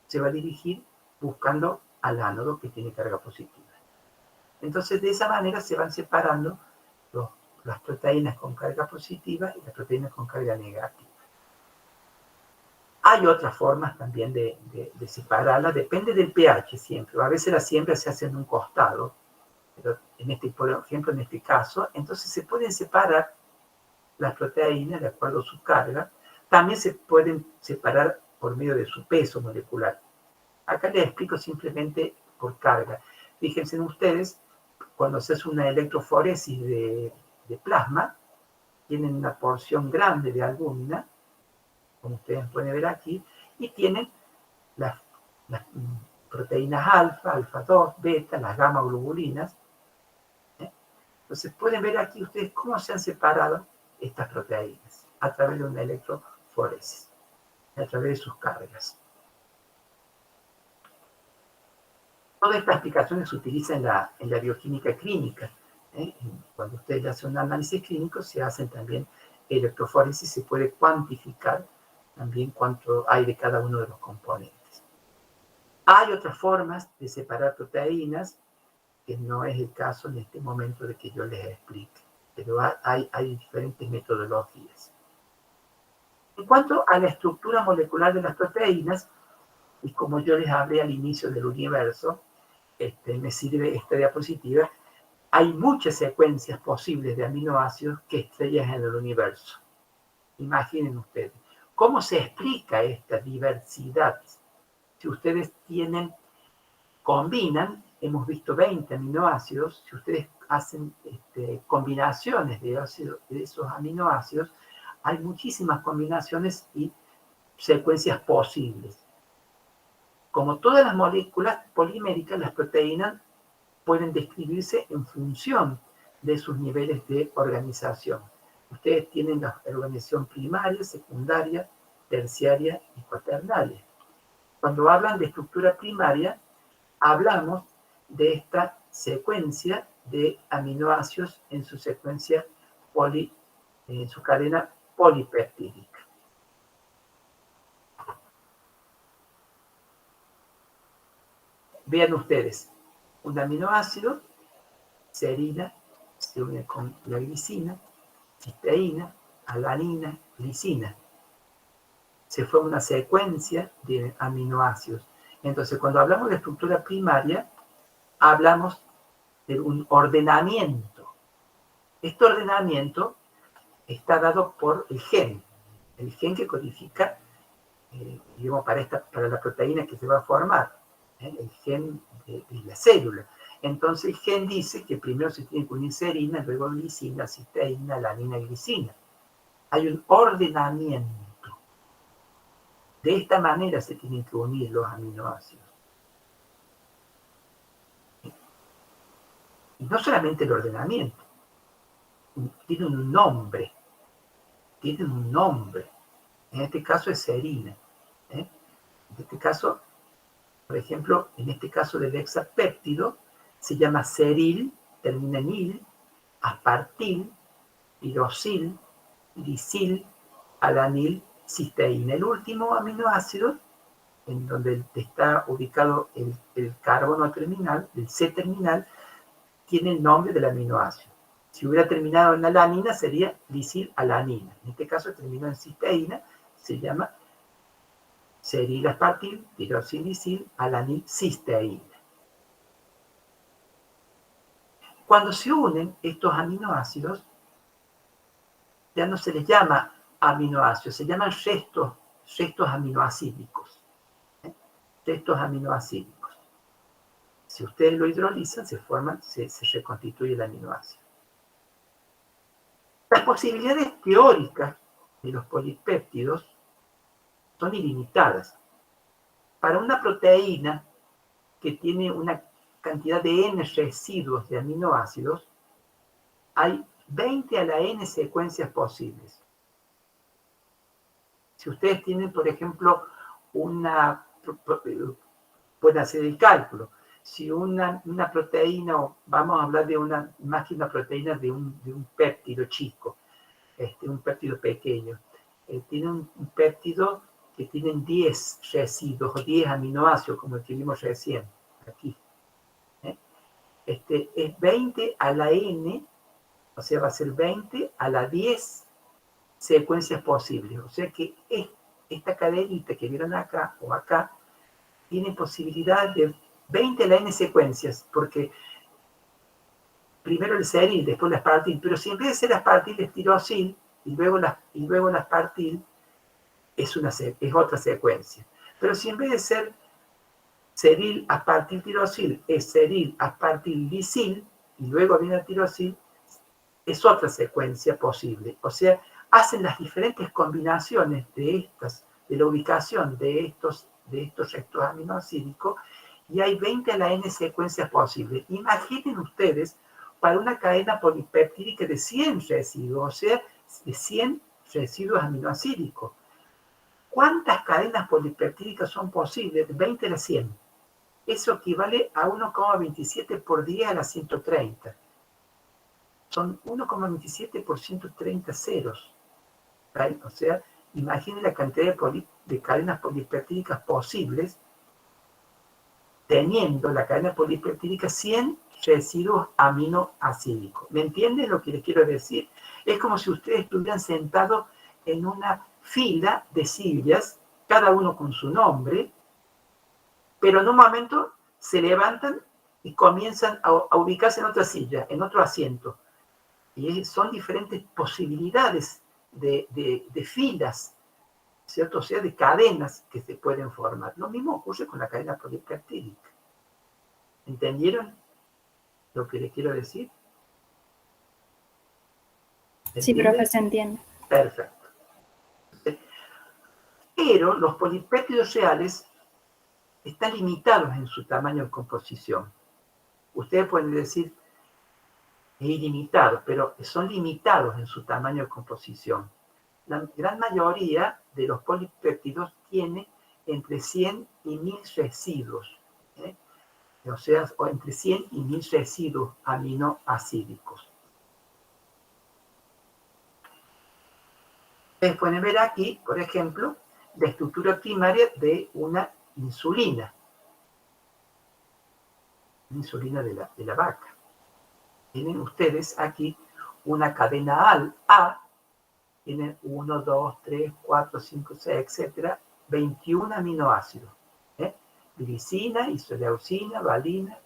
Se va a dirigir buscando al ánodo que tiene carga positiva. Entonces, de esa manera se van separando las proteínas con carga positiva y las proteínas con carga negativa. Hay otras formas también de separarlas, depende del pH siempre. A veces la siembra se hace en un costado, Pero por ejemplo, en este caso, entonces se pueden separar las proteínas de acuerdo a su carga. También se pueden separar por medio de su peso molecular. Acá les explico simplemente por carga. Fíjense en ustedes, cuando se hace una electroforesis de plasma, tienen una porción grande de albúmina, como ustedes pueden ver aquí, y tienen las proteínas alfa, alfa 2, beta, las gamma globulinas. Entonces pueden ver aquí ustedes cómo se han separado estas proteínas a través de una electroforesis, a través de sus cargas. Toda esta explicación se utiliza en la bioquímica clínica. Cuando ustedes hacen un análisis clínico, se hacen también electroforesis, se puede cuantificar también cuánto hay de cada uno de los componentes. Hay otras formas de separar proteínas, que no es el caso en este momento de que yo les explique, pero hay diferentes metodologías. En cuanto a la estructura molecular de las proteínas, y como yo les hablé al inicio del universo, me sirve esta diapositiva, hay muchas secuencias posibles de aminoácidos que estrellas en el universo. Imaginen ustedes, ¿cómo se explica esta diversidad? Si ustedes combinan, hemos visto 20 aminoácidos, si ustedes hacen combinaciones de esos aminoácidos, hay muchísimas combinaciones y secuencias posibles. Como todas las moléculas poliméricas, las proteínas pueden describirse en función de sus niveles de organización. Ustedes tienen la organización primaria, secundaria, terciaria y cuaternaria. Cuando hablan de estructura primaria, hablamos de esta secuencia de aminoácidos en su secuencia en su cadena polipeptídica. Vean ustedes, un aminoácido, serina, se une con la glicina, cisteína, alanina, glicina. Se forma una secuencia de aminoácidos. Entonces, cuando hablamos de estructura primaria, hablamos de un ordenamiento. Este ordenamiento está dado por el gen que codifica, digamos, para la proteína que se va a formar, el gen de la célula. Entonces el gen dice que primero se tiene que unir serina, luego glicina, cisteína, alanina, glicina. Hay un ordenamiento. De esta manera se tienen que unir los aminoácidos. Y no solamente el ordenamiento, tienen un nombre. Tienen un nombre. En este caso es serina. En este caso, por ejemplo, en este caso del hexapéptido, se llama seril, termina en il, aspartil, pirosil, lisil, alanil, cisteína. El último aminoácido, en donde está ubicado el carbono terminal, el C terminal, tiene el nombre del aminoácido. Si hubiera terminado en alanina, sería lisilalanina. En este caso terminó en cisteína, se llama seril aspartil, pirosil, lisil, alanil, cisteína. Cuando se unen estos aminoácidos, ya no se les llama aminoácidos, se llaman restos aminoacídicos. Restos aminoacídicos. Si ustedes lo hidrolizan, se reconstituye el aminoácido. Las posibilidades teóricas de los polipéptidos son ilimitadas. Para una proteína que tiene una cantidad de n residuos de aminoácidos, hay 20 a la n secuencias posibles. Si ustedes tienen, por ejemplo, pueden hacer el cálculo. Si una proteína, o vamos a hablar de más que una proteína, de un péptido chico, un péptido pequeño, tiene un péptido que tienen 10 residuos o 10 aminoácidos, como el que vimos recién, aquí. Es 20 a la n, o sea, va a ser 20 a la 10 secuencias posibles. O sea que esta cadenita que vieron acá o acá tiene posibilidad de 20 a la n secuencias, porque primero el seril, después la aspartil, pero si en vez de ser aspartil es tirosil, y luego la aspartil, es otra secuencia. Pero si en vez de ser seril, aspartil, tirosil, es seril, aspartil, lisil, y luego viene el tirosil, es otra secuencia posible. O sea, hacen las diferentes combinaciones de la ubicación de estos restos aminoácidos, y hay 20 a la n secuencias posibles. Imaginen ustedes para una cadena polipeptídica de 100 residuos, o sea, de 100 residuos aminoácidos. ¿Cuántas cadenas polipeptídicas son posibles? De 20 a la 100. Eso equivale a 1,27 por 10 a la 130. Son 1,27 por 130 ceros. ¿Right? O sea, imaginen la cantidad de cadenas polipeptídicas posibles teniendo la cadena polipeptídica 100 residuos aminoácidos. ¿Me entienden lo que les quiero decir? Es como si ustedes estuvieran sentados en una fila de sillas, cada uno con su nombre, pero en un momento se levantan y comienzan a ubicarse en otra silla, en otro asiento. Y son diferentes posibilidades de filas, ¿cierto? O sea, de cadenas que se pueden formar. Lo mismo ocurre con la cadena polipeptídica. ¿Entendieron lo que les quiero decir? Sí, profe, se entiende. Perfecto. Pero los polipéptidos reales están limitados en su tamaño y composición. Ustedes pueden decir, es ilimitado, pero son limitados en su tamaño y composición. La gran mayoría de los polipéptidos tiene entre 100 y 1000 residuos, o sea, entre 100 y 1000 residuos aminoácidos. Ustedes pueden ver aquí, por ejemplo, la estructura primaria de una insulina. Una insulina de la vaca. Tienen ustedes aquí una cadena A, tienen 1, 2, 3, 4, 5, 6, etc. 21 aminoácidos. Glicina, isoleucina, valina,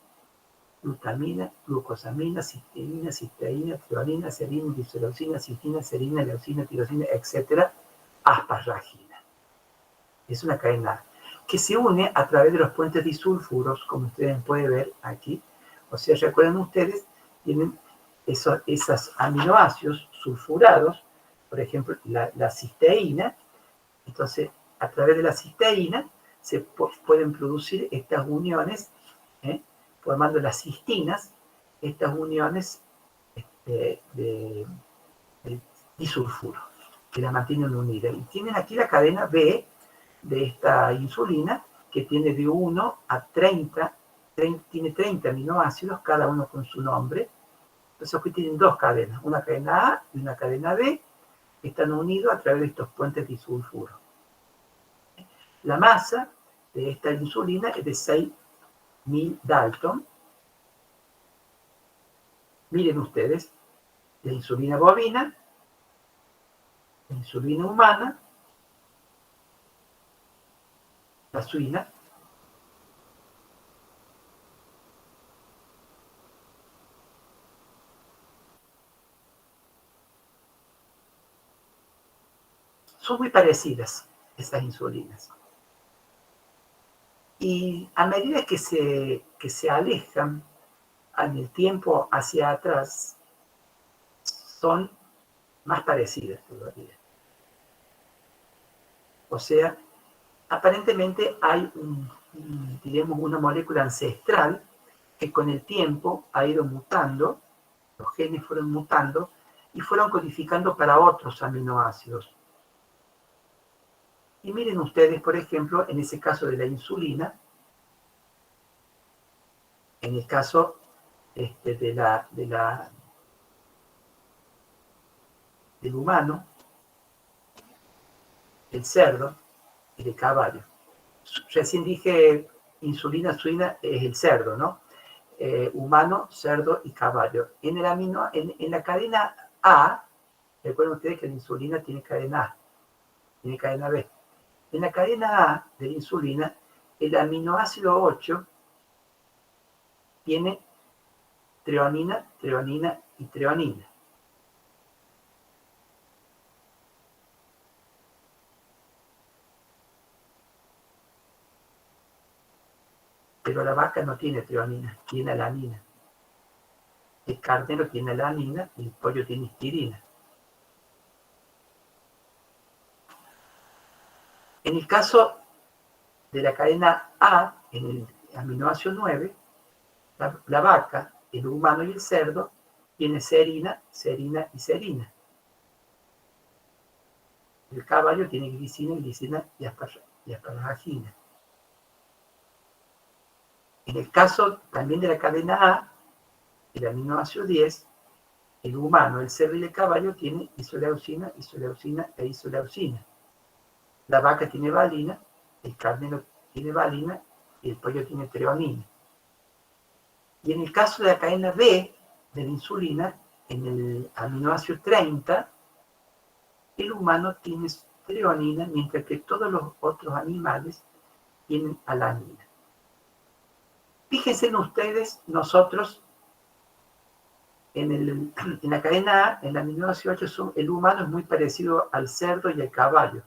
glutamina, glucosamina, cisteína, trionina, serina, isoleucina, citina, serina, leucina, tirosina, etc. Asparragina. Es una cadena A, que se une a través de los puentes disulfuros, como ustedes pueden ver aquí. O sea, recuerden ustedes, tienen esos aminoácidos sulfurados, por ejemplo, la cisteína. Entonces, a través de la cisteína se pueden producir estas uniones, formando las cistinas, estas uniones de disulfuro, que la mantienen unida. Y tienen aquí la cadena B de esta insulina, que tiene de 1 a 30, tiene 30 aminoácidos, cada uno con su nombre. Entonces aquí tienen dos cadenas, una cadena A y una cadena B, que están unidos a través de estos puentes disulfuro. La masa de esta insulina es de 6000 Dalton. Miren ustedes, la insulina bovina, la insulina humana, la suina, son muy parecidas estas insulinas. Y a medida que se alejan en el tiempo hacia atrás, son más parecidas todavía. O sea, aparentemente hay digamos, una molécula ancestral que con el tiempo ha ido mutando, los genes fueron mutando y fueron codificando para otros aminoácidos. Y miren ustedes, por ejemplo, en ese caso de la insulina, en el caso del humano, del cerdo y del caballo. Recién dije insulina, suina es el cerdo, ¿no? Humano, cerdo y caballo. En la cadena A, recuerden ustedes que la insulina tiene cadena A, tiene cadena B. En la cadena A de la insulina, el aminoácido 8 tiene treonina, treonina y treonina. Pero la vaca no tiene treonina, tiene alanina. El carnero tiene alanina y el pollo tiene histidina. En el caso de la cadena A, en el aminoácido 9, la vaca, el humano y el cerdo tiene serina, serina y serina. El caballo tiene glicina, glicina y asparagina. En el caso también de la cadena A, el aminoácido 10, el humano, el cerdo y el caballo tienen isoleucina, isoleucina e isoleucina. La vaca tiene valina, el carnero tiene valina y el pollo tiene treonina. Y en el caso de la cadena B de la insulina, en el aminoácido 30, el humano tiene treonina, mientras que todos los otros animales tienen alanina. Fíjense en ustedes, nosotros, en la cadena A, en el aminoácido 8, el humano es muy parecido al cerdo y al caballo.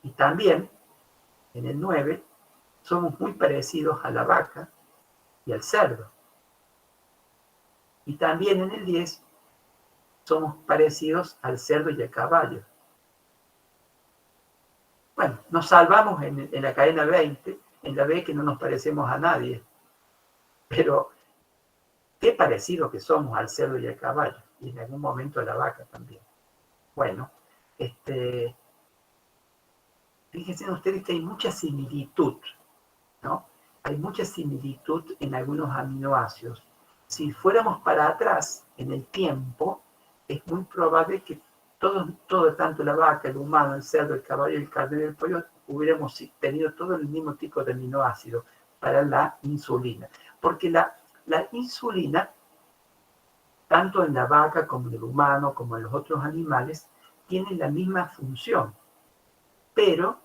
Y también, en el 9, somos muy parecidos a la vaca y al cerdo. Y también en el 10, somos parecidos al cerdo y al caballo. Bueno, nos salvamos en la cadena 20, en la B, que no nos parecemos a nadie. Pero qué parecido que somos al cerdo y al caballo, y en algún momento a la vaca también. Bueno, fíjense ustedes que hay mucha similitud, ¿no? Hay mucha similitud en algunos aminoácidos. Si fuéramos para atrás en el tiempo, es muy probable que todo, tanto la vaca, el humano, el cerdo, el caballo, el carnero y el pollo, hubiéramos tenido todo el mismo tipo de aminoácido para la insulina. Porque la insulina, tanto en la vaca como en el humano, como en los otros animales, tiene la misma función, pero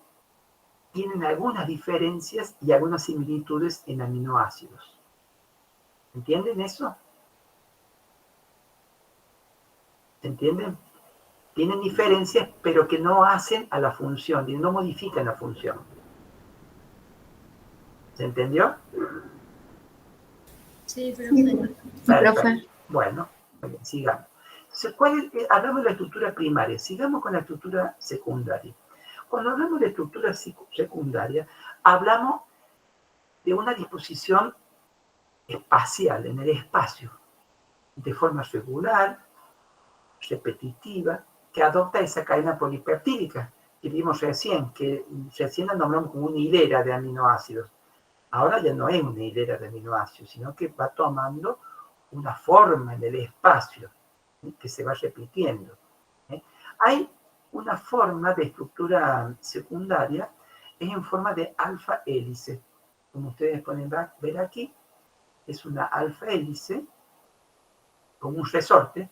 tienen algunas diferencias y algunas similitudes en aminoácidos. ¿Entienden eso? ¿Se entienden? Tienen diferencias, pero que no hacen a la función, no modifican la función. ¿Se entendió? Sí, profe. Perfecto. Bueno, muy bien, sigamos. Entonces, hablamos de la estructura primaria, sigamos con la estructura secundaria. Cuando hablamos de estructura secundaria, hablamos de una disposición espacial, en el espacio, de forma regular, repetitiva, que adopta esa cadena polipeptídica que vimos recién, que recién la nombramos como una hilera de aminoácidos. Ahora ya no es una hilera de aminoácidos, sino que va tomando una forma en el espacio, que se va repitiendo. Hay una forma de estructura secundaria, es en forma de alfa hélice. Como ustedes pueden ver aquí, es una alfa hélice, como un resorte,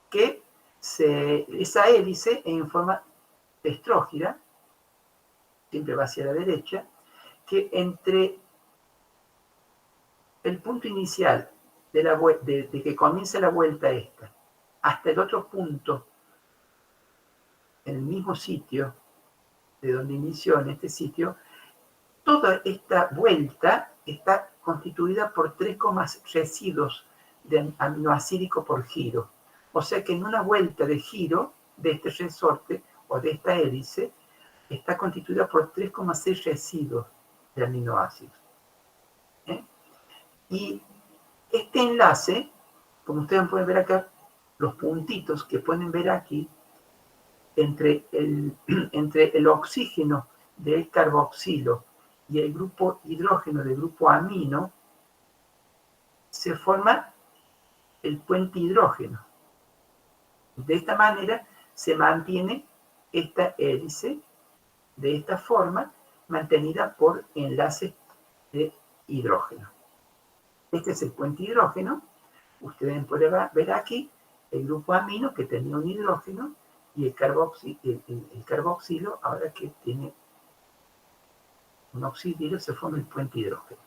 que esa hélice en forma estrógira, siempre va hacia la derecha, que entre el punto inicial de que comienza la vuelta esta, hasta el otro punto, en el mismo sitio, de donde inició en este sitio, toda esta vuelta está constituida por 3 residuos de aminoacídico por giro. O sea que en una vuelta de giro de este resorte o de esta hélice está constituida por 3,6 residuos de aminoácidos. Y este enlace, como ustedes pueden ver acá, los puntitos que pueden ver aquí, entre el oxígeno del carboxilo y el grupo hidrógeno del grupo amino, se forma el puente hidrógeno. De esta manera se mantiene esta hélice de esta forma, mantenida por enlaces de hidrógeno. Este es el puente hidrógeno. Ustedes pueden ver aquí el grupo amino que tenía un hidrógeno y el carboxilo, ahora que tiene un oxidilo, se forma el puente hidrógeno.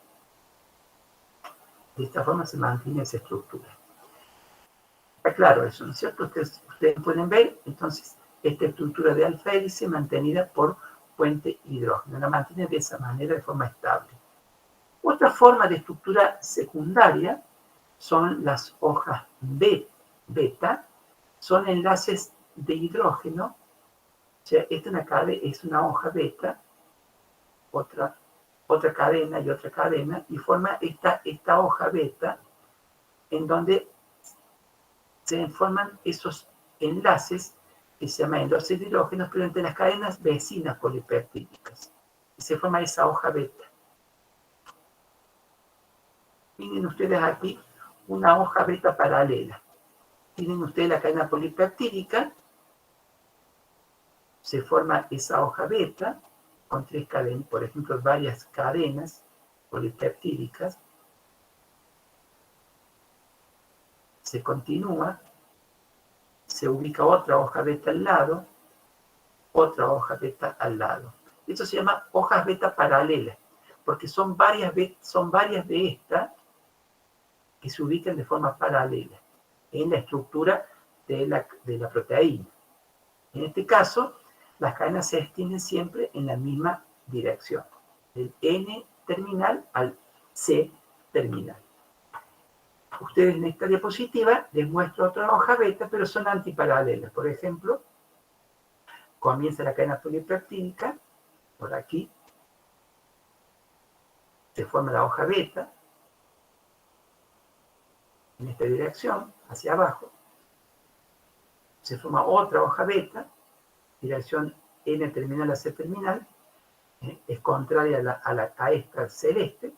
De esta forma se mantiene esa estructura. Está claro eso, ¿no es cierto? Ustedes pueden ver, entonces, esta estructura de alfa hélice mantenida por puente hidrógeno. La mantiene de esa manera, de forma estable. Otra forma de estructura secundaria son las hojas beta, son enlaces de hidrógeno. O sea, esta es una hoja beta, otra cadena y otra cadena, y forma esta hoja beta en donde se forman esos enlaces que se llaman enlaces de hidrógenos, pero entre las cadenas vecinas polipeptídicas. Y se forma esa hoja beta. Tienen ustedes aquí una hoja beta paralela. Tienen ustedes la cadena polipeptídica, se forma esa hoja beta con 3 cadenas, por ejemplo, varias cadenas polipeptídicas. Se continúa, se ubica otra hoja beta al lado, otra hoja beta al lado. Esto se llama hojas beta paralelas, porque son varias de estas que se ubican de forma paralela en la estructura de la proteína. En este caso, las cadenas se extienden siempre en la misma dirección, del N terminal al C terminal. Ustedes en esta diapositiva les muestro otra hoja beta, pero son antiparalelas. Por ejemplo, comienza la cadena polipeptídica, por aquí, se forma la hoja beta, en esta dirección, hacia abajo, se forma otra hoja beta, dirección N terminal a C terminal, es contraria a esta celeste.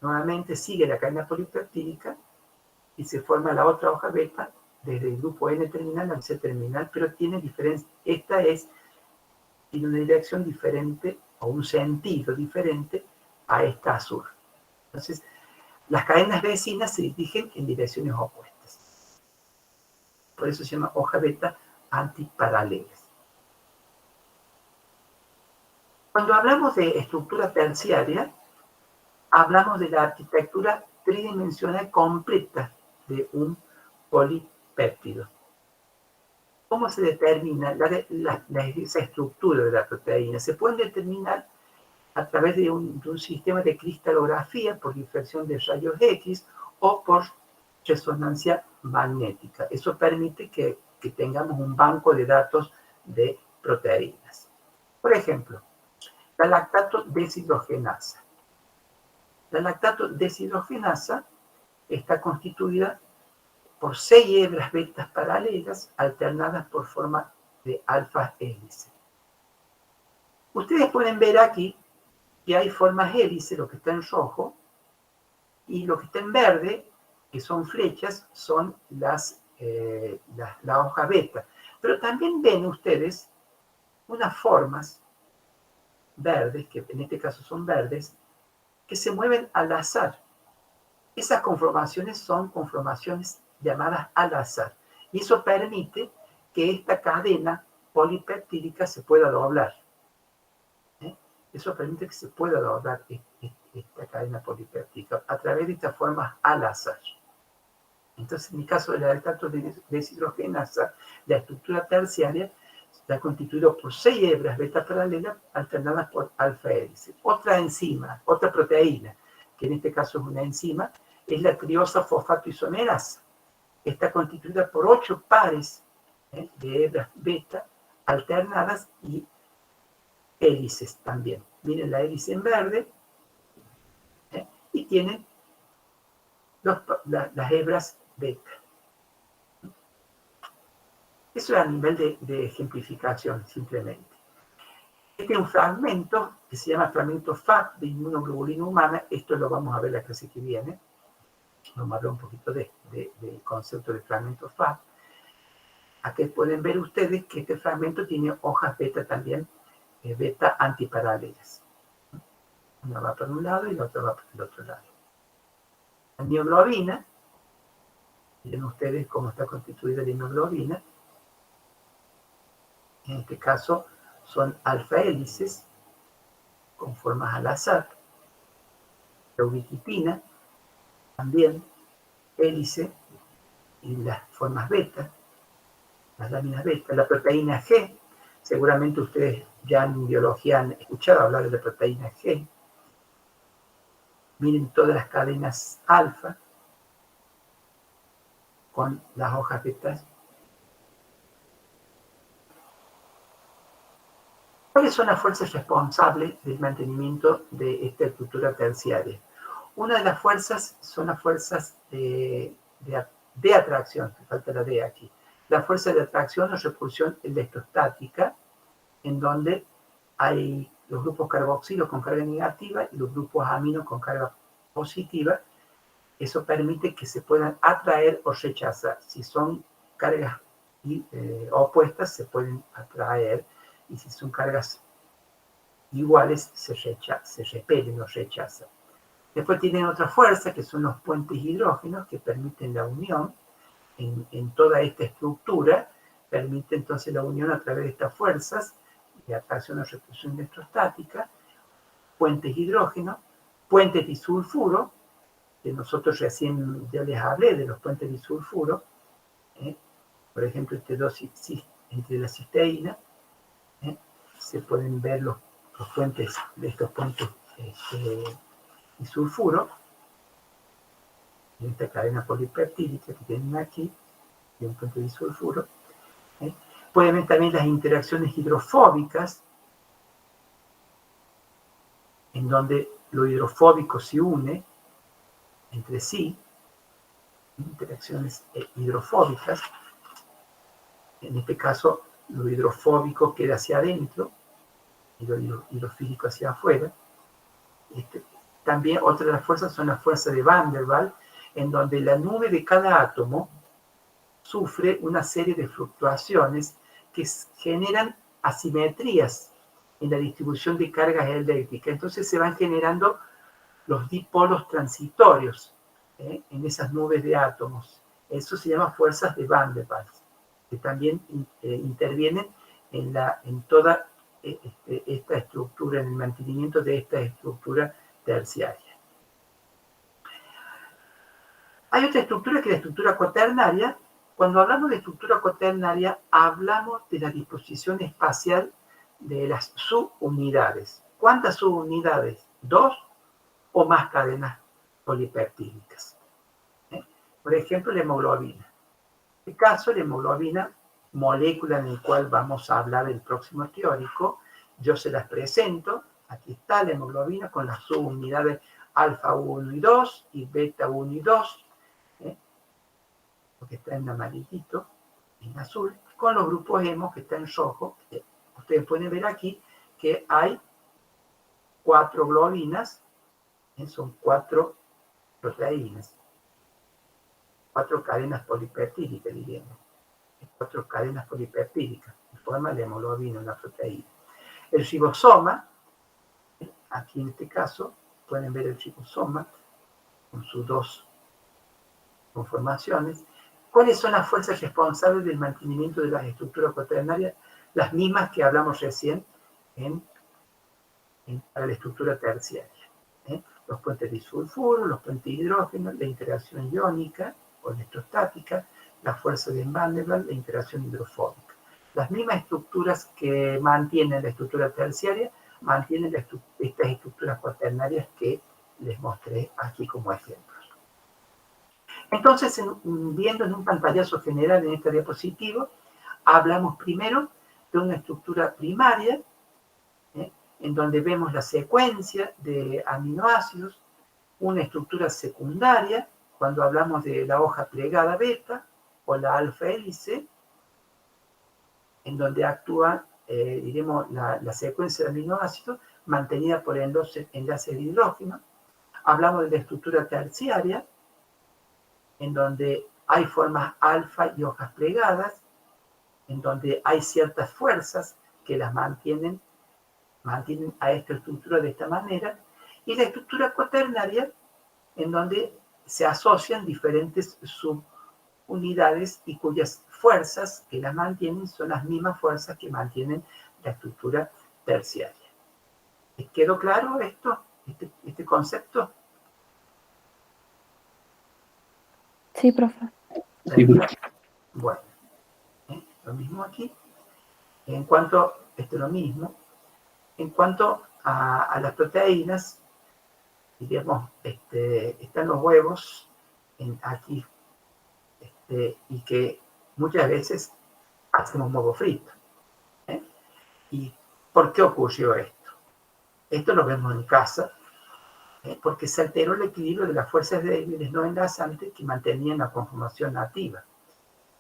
Nuevamente sigue la cadena polipeptídica y se forma la otra hoja beta desde el grupo N terminal al C terminal, pero tiene diferencia. Tiene una dirección diferente o un sentido diferente a esta azul. Entonces, las cadenas vecinas se dirigen en direcciones opuestas. Por eso se llama hoja beta antiparalelas. Cuando hablamos de estructura terciaria, hablamos de la arquitectura tridimensional completa de un polipéptido. ¿Cómo se determina esa estructura de la proteína? Se puede determinar a través de un sistema de cristalografía por difracción de rayos X o por resonancia magnética. Eso permite que tengamos un banco de datos de proteínas. Por ejemplo, la lactato deshidrogenasa. La lactato deshidrogenasa está constituida por 6 hebras betas paralelas alternadas por forma de alfa hélice. Ustedes pueden ver aquí que hay formas hélice, lo que está en rojo, y lo que está en verde, que son flechas, son la hoja beta. Pero también ven ustedes unas formas verdes, que en este caso son verdes, que se mueven al azar. Esas conformaciones son conformaciones llamadas al azar. Y eso permite que esta cadena polipeptídica se pueda doblar. Eso permite que se pueda doblar esta cadena polipéptica a través de estas formas al azar. Entonces, en el caso de la lactato deshidrogenasa, la estructura terciaria está constituida por 6 hebras beta paralelas alternadas por alfa hélice. Otra enzima, otra proteína, que en este caso es una enzima, es la triosa fosfato isomerasa. Está constituida por 8 pares de hebras beta alternadas y hélices también. Miren la hélice en verde y tienen las hebras beta. Eso es a nivel de ejemplificación, simplemente. Este es un fragmento que se llama fragmento FAP de inmunoglobulina humana. Esto lo vamos a ver la clase que viene. Vamos a hablar un poquito del concepto de fragmento FAP. Aquí pueden ver ustedes que este fragmento tiene hojas beta también, beta antiparalelas. Una va por un lado y la otra va por el otro lado. La mioglobina, miren ustedes cómo está constituida la hemoglobina. En este caso son alfa hélices con formas al azar. La ubiquitina también hélice y las formas beta, las láminas beta, la proteína G. Seguramente ustedes ya en biología han escuchado hablar de la proteína G. Miren todas las cadenas alfa con las hojas betas. ¿Cuáles son las fuerzas responsables del mantenimiento de esta estructura terciaria? Una de las fuerzas son las fuerzas de atracción, falta la D aquí. La fuerza de atracción o repulsión electrostática, en donde hay los grupos carboxilo con carga negativa y los grupos amino con carga positiva. Eso permite que se puedan atraer o rechazar. Si son cargas opuestas, se pueden atraer, y si son cargas iguales, se repelen o rechazan. Después tienen otra fuerza, que son los puentes hidrógenos, que permiten la unión en toda esta estructura, permite entonces la unión a través de estas fuerzas de atracción o repulsión electrostática, puentes hidrógenos, puentes disulfuro, que nosotros recién ya les hablé de los puentes disulfuro, por ejemplo, entre la cisteína, se pueden ver los puentes de estos puentes disulfuro, en esta cadena polipeptídica que tienen aquí, y un puente disulfuro. Pueden ver también las interacciones hidrofóbicas, en donde lo hidrofóbico se une entre sí, interacciones hidrofóbicas. En este caso, lo hidrofóbico queda hacia adentro y lo hidrofílico hacia afuera. También otra de las fuerzas son las fuerzas de Van der Waals, en donde la nube de cada átomo sufre una serie de fluctuaciones que generan asimetrías en la distribución de cargas eléctricas. Entonces se van generando los dipolos transitorios en esas nubes de átomos. Eso se llama fuerzas de Van der Waals, que también intervienen en toda esta estructura, en el mantenimiento de esta estructura terciaria. Hay otra estructura que es la estructura cuaternaria. Cuando hablamos de estructura cuaternaria, hablamos de la disposición espacial de las subunidades. ¿Cuántas subunidades? 2 o más cadenas polipeptídicas. Por ejemplo, la hemoglobina. En este caso, la hemoglobina, molécula en la cual vamos a hablar el próximo teórico, yo se las presento. Aquí está la hemoglobina con las subunidades alfa 1 y 2 y beta 1 y 2, que está en amarillito, en azul, con los grupos hemo que está en rojo. Ustedes pueden ver aquí que hay 4 globinas, son 4 proteínas, 4 cadenas polipeptídicas, diríamos. 4 cadenas polipeptídicas, que forman la hemoglobina, una proteína. El ribosoma, aquí en este caso, pueden ver el ribosoma con sus 2 conformaciones. ¿Cuáles son las fuerzas responsables del mantenimiento de las estructuras cuaternarias? Las mismas que hablamos recién para la estructura terciaria. Los puentes disulfuro, los puentes hidrógenos, la interacción iónica o electrostática, la fuerza de Van der Waals, la interacción hidrofóbica. Las mismas estructuras que mantienen la estructura terciaria, mantienen estas estructuras cuaternarias que les mostré aquí como ejemplos. Entonces, viendo en un pantallazo general en esta diapositiva, hablamos primero de una estructura primaria, en donde vemos la secuencia de aminoácidos, una estructura secundaria, cuando hablamos de la hoja plegada beta o la alfa hélice, en donde actúa, diremos, la secuencia de aminoácidos mantenida por enlaces de hidrógeno. Hablamos de la estructura terciaria, en donde hay formas alfa y hojas plegadas, en donde hay ciertas fuerzas que las mantienen a esta estructura de esta manera, y la estructura cuaternaria, en donde se asocian diferentes subunidades y cuyas fuerzas que las mantienen son las mismas fuerzas que mantienen la estructura terciaria. ¿Les quedó claro esto, este concepto? Sí, profe. Sí, profe. Bueno, lo mismo aquí. En cuanto, esto es lo mismo, en cuanto a las proteínas, diríamos, están los huevos aquí, y que muchas veces hacemos huevo frito. ¿Y por qué ocurrió esto? Esto lo vemos en casa, porque se alteró el equilibrio de las fuerzas débiles no enlazantes que mantenían la conformación nativa.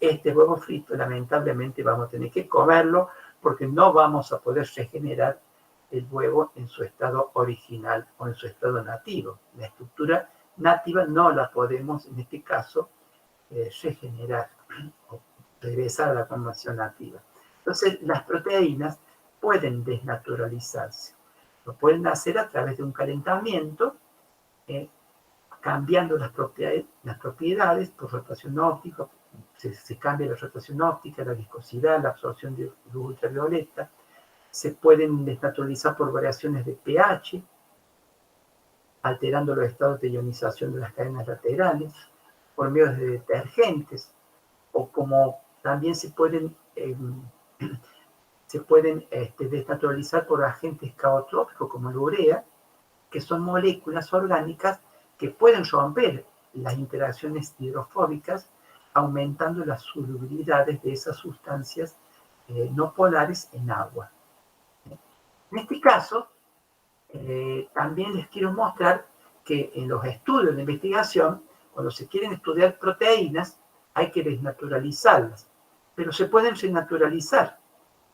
Este huevo frito, lamentablemente, vamos a tener que comerlo porque no vamos a poder regenerar el huevo en su estado original o en su estado nativo. La estructura nativa no la podemos, en este caso, regenerar o regresar a la conformación nativa. Entonces, las proteínas pueden desnaturalizarse. Lo pueden hacer a través de un calentamiento, cambiando las propiedades por rotación óptica. Se cambia la rotación óptica, la viscosidad, la absorción de luz ultravioleta. Se pueden desnaturalizar por variaciones de pH, alterando los estados de ionización de las cadenas laterales, por medio de detergentes, o como también se pueden desnaturalizar por agentes caotrópicos como la urea, que son moléculas orgánicas que pueden romper las interacciones hidrofóbicas, aumentando las solubilidades de esas sustancias no polares en agua. En este caso, también les quiero mostrar que en los estudios de investigación, cuando se quieren estudiar proteínas, hay que desnaturalizarlas, pero se pueden renaturalizar.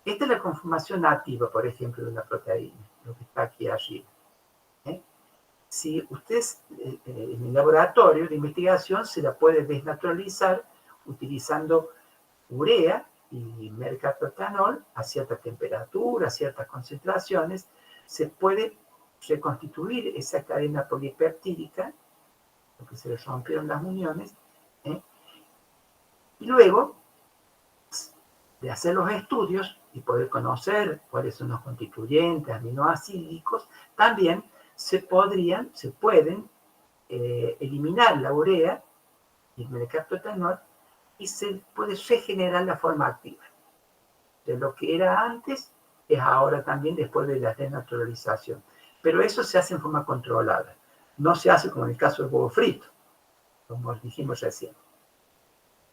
Esta es la conformación nativa, por ejemplo, de una proteína, lo que está aquí arriba. Si ustedes en el laboratorio de investigación se la puede desnaturalizar utilizando urea y mercaptotanol a cierta temperatura, a ciertas concentraciones, se puede reconstituir esa cadena polipeptídica, porque se le rompieron las uniones, y luego de hacer los estudios y poder conocer cuáles son los constituyentes aminoácidos, también se pueden eliminar la urea y el mercaptotanol y se puede regenerar la forma activa. De lo que era antes es ahora también después de la desnaturalización. Pero eso se hace en forma controlada. No se hace como en el caso del huevo frito, como dijimos recién.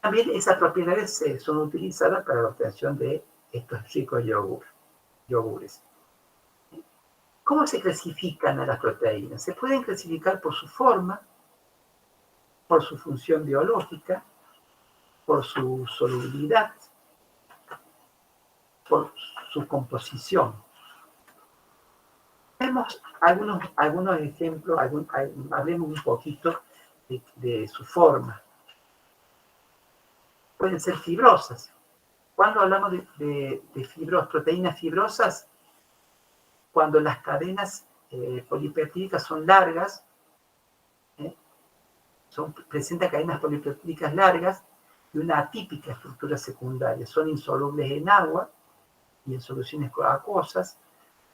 También esas propiedades son utilizadas para la obtención de estos ricos yogures. ¿Cómo se clasifican a las proteínas? Se pueden clasificar por su forma, por su función biológica, por su solubilidad, por su composición. Vemos algunos ejemplos, hablemos un poquito de su forma. Pueden ser fibrosas. Cuando hablamos de proteínas fibrosas, cuando las cadenas polipeptídicas son largas, presentan cadenas polipeptídicas largas y una atípica estructura secundaria. Son insolubles en agua y en soluciones acuosas.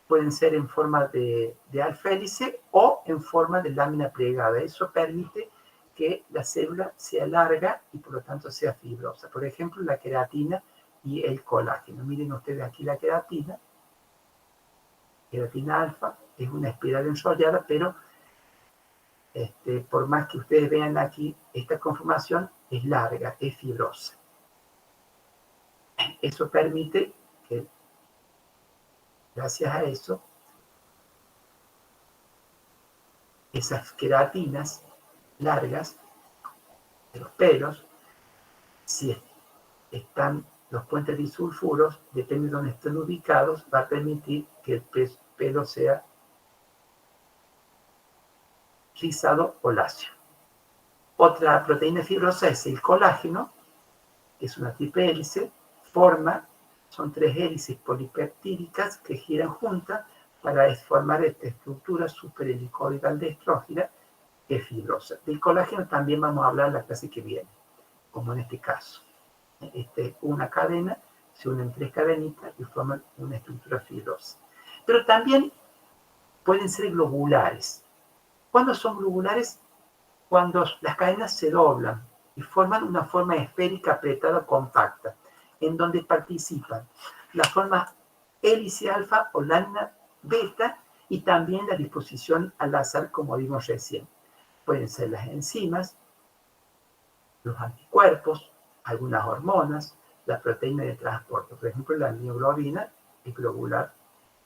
Pueden ser en forma de alfélice o en forma de lámina plegada. Eso permite que la célula sea larga y por lo tanto sea fibrosa. Por ejemplo, la queratina y el colágeno. Miren ustedes aquí la queratina alfa, es una espiral enrollada, pero por más que ustedes vean aquí, esta conformación es larga, es fibrosa. Eso permite que, gracias a eso, esas queratinas largas de los pelos, si están los puentes disulfuros, depende de dónde estén ubicados, va a permitir que el pelo sea rizado o lacio. Otra proteína fibrosa es el colágeno, que es una triple hélice, son 3 hélices polipeptídicas que giran juntas para formar esta estructura superhelicoidal aldestrógena que es fibrosa. Del colágeno también vamos a hablar la clase que viene, como en este caso. Una cadena, se unen 3 cadenitas y forman una estructura fibrosa. Pero también pueden ser globulares. ¿Cuándo son globulares? Cuando las cadenas se doblan y forman una forma esférica apretada compacta, en donde participan la forma hélice alfa o lámina beta y también la disposición al azar, como vimos recién. Pueden ser las enzimas, los anticuerpos, algunas hormonas, la proteína de transporte. Por ejemplo, la mioglobina es globular,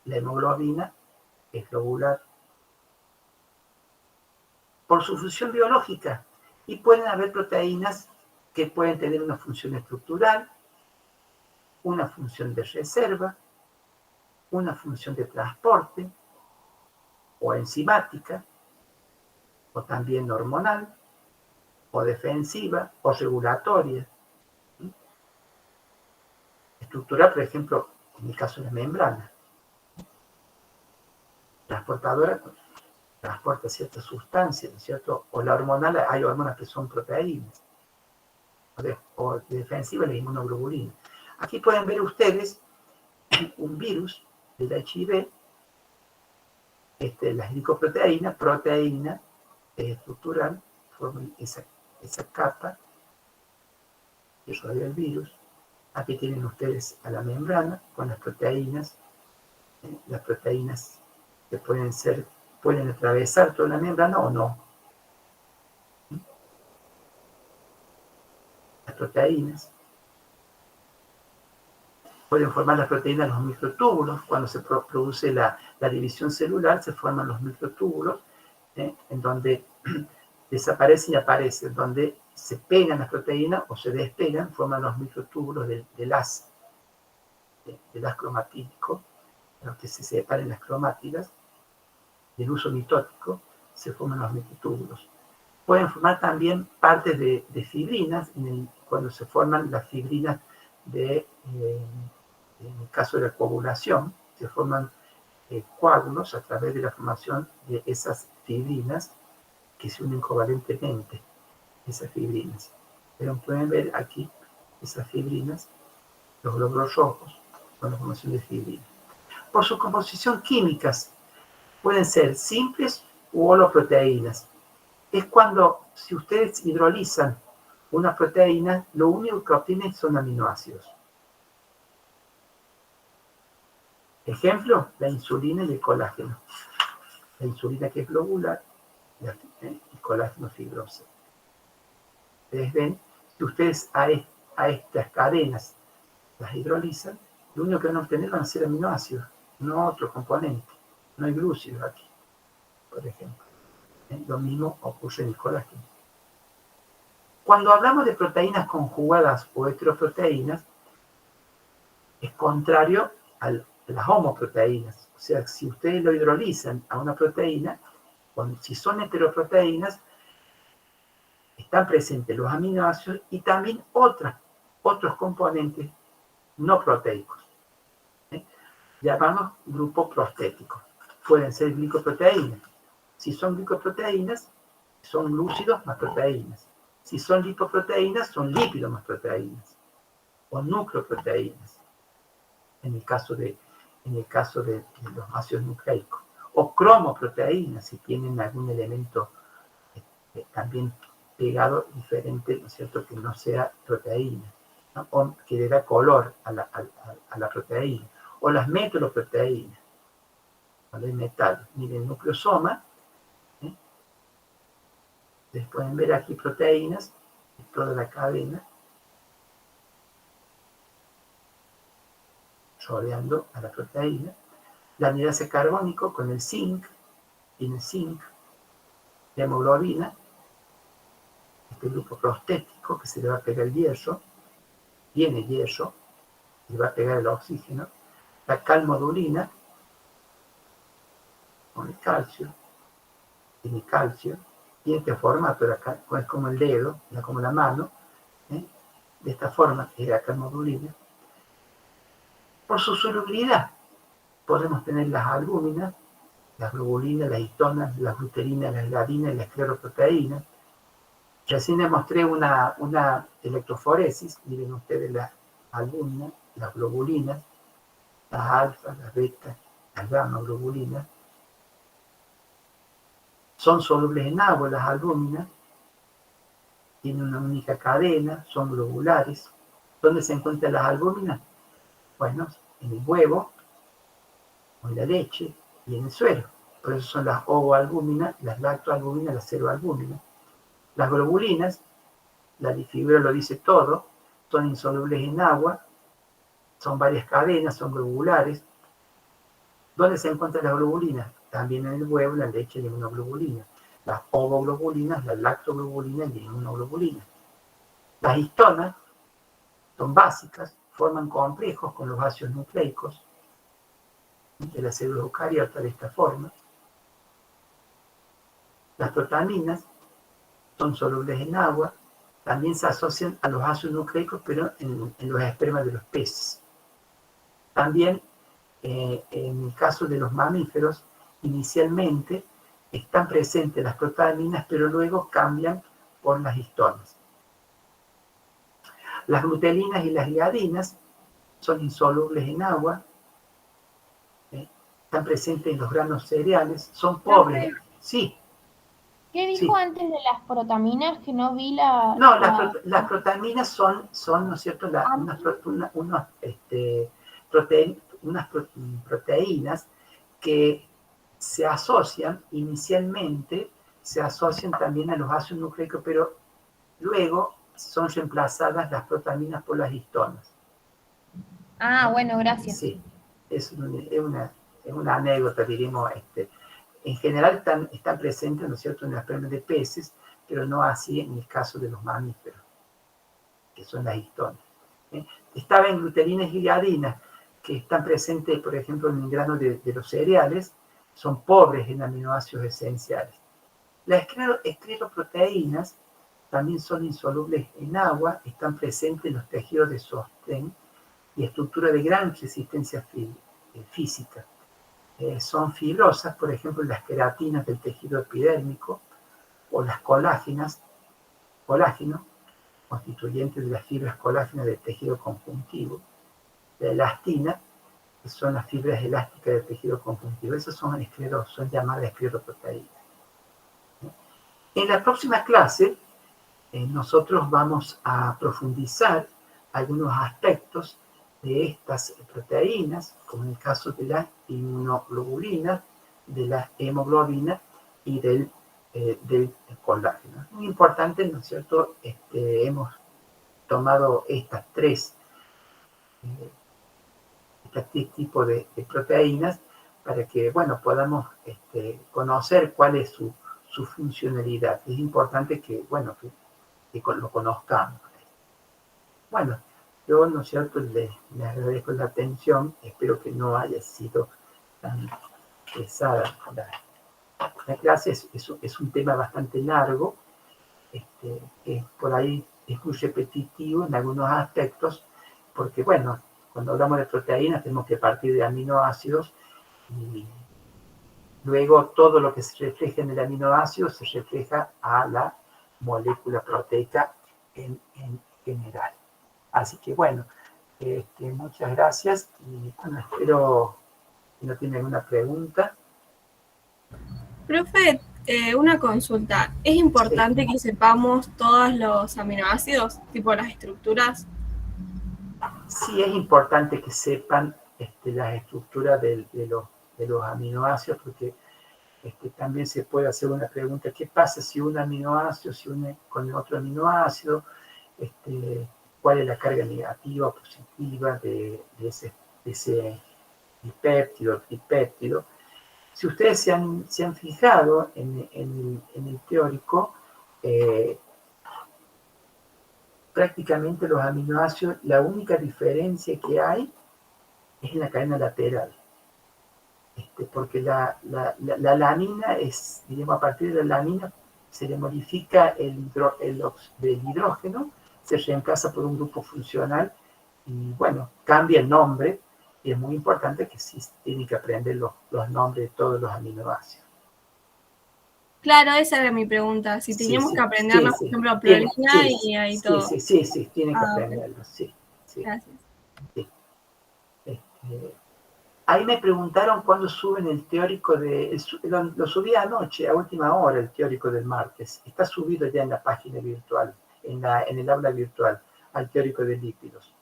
la hemoglobina es globular. Por su función biológica. Y pueden haber proteínas que pueden tener una función estructural, una función de reserva, una función de transporte, o enzimática, o también hormonal, o defensiva, o regulatoria. Estructural, por ejemplo, en el caso de la membrana. Transportadora, transporta ciertas sustancias, ¿no es cierto? O la hormonal, hay hormonas que son proteínas. O de defensiva, la inmunoglobulina. Aquí pueden ver ustedes un virus del HIV, la glicoproteína, proteína estructural, forman esa capa que rodea el virus. Aquí tienen ustedes a la membrana con las proteínas que pueden atravesar toda la membrana o no. Las proteínas pueden formar las proteínas los microtúbulos. Cuando se produce la división celular, se forman los microtúbulos, en donde desaparecen y aparecen, donde se pegan las proteínas o se despegan, forman los microtúbulos del haz cromatídico, los que se separen las cromátidas, del uso mitótico, se forman los microtúbulos. Pueden formar también partes de fibrinas, cuando se forman las fibrinas en el caso de la coagulación, se forman coágulos a través de la formación de esas fibrinas que se unen covalentemente, esas fibrinas. Pero pueden ver aquí esas fibrinas, los glóbulos rojos, con la formación de fibrinas. Por su composición químicas, pueden ser simples u holoproteínas. Es cuando, si ustedes hidrolizan una proteína, lo único que obtienen son aminoácidos. Ejemplo, la insulina y el colágeno. La insulina que es globular y el colágeno fibroso. Ustedes ven, si ustedes a estas cadenas las hidrolizan, lo único que van a obtener van a ser aminoácidos, no otro componente. No hay glúcidos aquí, por ejemplo. Lo mismo ocurre en el colágeno. Cuando hablamos de proteínas conjugadas o heteroproteínas, es contrario a las homoproteínas. O sea, si ustedes lo hidrolizan a una proteína, si son heteroproteínas, están presentes los aminoácidos y también otros componentes no proteicos. Llamamos grupo prostético. Pueden ser glicoproteínas. Si son glicoproteínas, son glúcidos más proteínas. Si son lipoproteínas, son lípidos más proteínas. O nucleoproteínas, en el caso de los ácidos nucleicos. O cromoproteínas, si tienen algún elemento también pegado diferente, ¿no es cierto?, que no sea proteína, ¿no? O que le da color a la proteína. O las metaloproteínas, cuando hay metal. Miren, el nucleosoma, ustedes pueden ver aquí proteínas de toda la cadena rodeando a la proteína. La anhidrase carbónico con el zinc, tiene zinc, la hemoglobina, este grupo prostético que se le va a pegar el hierro, tiene hierro, le va a pegar el oxígeno, la calmodulina con el calcio, tiene calcio, tiene este formato, es como el dedo, como la mano, de esta forma es la calmodulina. Por su solubilidad, podemos tener las albúminas, las globulinas, las histonas, las gluterinas, las gliadinas y las escleroproteínas. Recién les mostré una electroforesis, miren ustedes las albúminas, las globulinas, las alfa, las beta, las gamma globulinas. Son solubles en agua las albúminas, tienen una única cadena, son globulares. ¿Dónde se encuentran las albúminas? Bueno, en el huevo, o en la leche y en el suero. Por eso son las ovoalbúminas, las lactoalbúminas, las ceroalbúminas. Las globulinas, la figura lo dice todo, son insolubles en agua, son varias cadenas, son globulares. ¿Dónde se encuentran las globulinas? También en el huevo, la leche y la inmunoglobulina. Las ovoglobulinas, las lactoglobulinas y la inmunoglobulina. Las histonas son básicas, forman complejos con los ácidos nucleicos de la célula eucariota de esta forma. Las protaminas son solubles en agua, también se asocian a los ácidos nucleicos, pero en los espermas de los peces. También, en el caso de los mamíferos, inicialmente están presentes las protaminas, pero luego cambian por las histonas. Las glutelinas y las gliadinas son insolubles en agua, están presentes en los granos cereales, son pobres. Sí. ¿Qué dijo antes de las protaminas? Que no vi la... No, las protaminas son, ¿no es cierto?, unas proteínas que se asocian, inicialmente, se asocian también a los ácidos nucleicos, pero luego son reemplazadas las protaminas por las histonas. Ah, bueno, gracias. Sí, es una anécdota, diríamos. En general están presentes, ¿no es cierto?, en las espermas de peces, pero no así en el caso de los mamíferos, que son las histonas. Estaba en glutelinas y gliadinas, que están presentes, por ejemplo, en el grano de los cereales, son pobres en aminoácidos esenciales. Las escleroproteínas también son insolubles en agua, están presentes en los tejidos de sostén y estructura de gran resistencia física. Son fibrosas, por ejemplo, las queratinas del tejido epidérmico o las colágeno, constituyentes de las fibras colágenas del tejido conjuntivo. La elastina, que son las fibras elásticas del tejido conjuntivo. Esas son llamadas escleroproteínas. En la próxima clase, nosotros vamos a profundizar algunos aspectos de estas proteínas, como en el caso de la inmunoglobulina, de la hemoglobina y del colágeno. Muy importante, ¿no es cierto? Hemos tomado este tipo de proteínas para que, bueno, podamos conocer cuál es su funcionalidad. Es importante que, bueno, que lo conozcamos. Bueno, yo, ¿no es cierto?, les agradezco la atención. Espero que no haya sido tan pesada la clase. Es un tema bastante largo, que por ahí es muy repetitivo en algunos aspectos, porque, bueno, cuando hablamos de proteínas tenemos que partir de aminoácidos y luego todo lo que se refleja en el aminoácido se refleja a la molécula proteica en general. Así que, bueno, muchas gracias y, bueno, espero que no tienen alguna pregunta. Profe, una consulta. ¿Es importante que sepamos todos los aminoácidos, tipo las estructuras? Sí, es importante que sepan las estructuras de los aminoácidos, porque también se puede hacer una pregunta: ¿qué pasa si un aminoácido se une con otro aminoácido? ¿Cuál es la carga negativa o positiva de ese dipéptido o tripéptido? Si ustedes se han fijado en el teórico, prácticamente los aminoácidos, la única diferencia que hay es en la cadena lateral. Porque la lamina es, digamos, a partir de la lamina se le modifica el hidrógeno, se reemplaza por un grupo funcional y, bueno, cambia el nombre, y es muy importante que sí tienen que aprender los nombres de todos los aminoácidos. Claro, esa era mi pregunta. Si teníamos que aprenderlos, por ejemplo, prolina y ahí todo. Sí, tienen que aprenderlos, sí. Gracias. Sí. Ahí me preguntaron cuándo suben el teórico lo subí anoche, a última hora, el teórico del martes. Está subido ya en la página virtual. en el aula virtual al teórico de lípidos.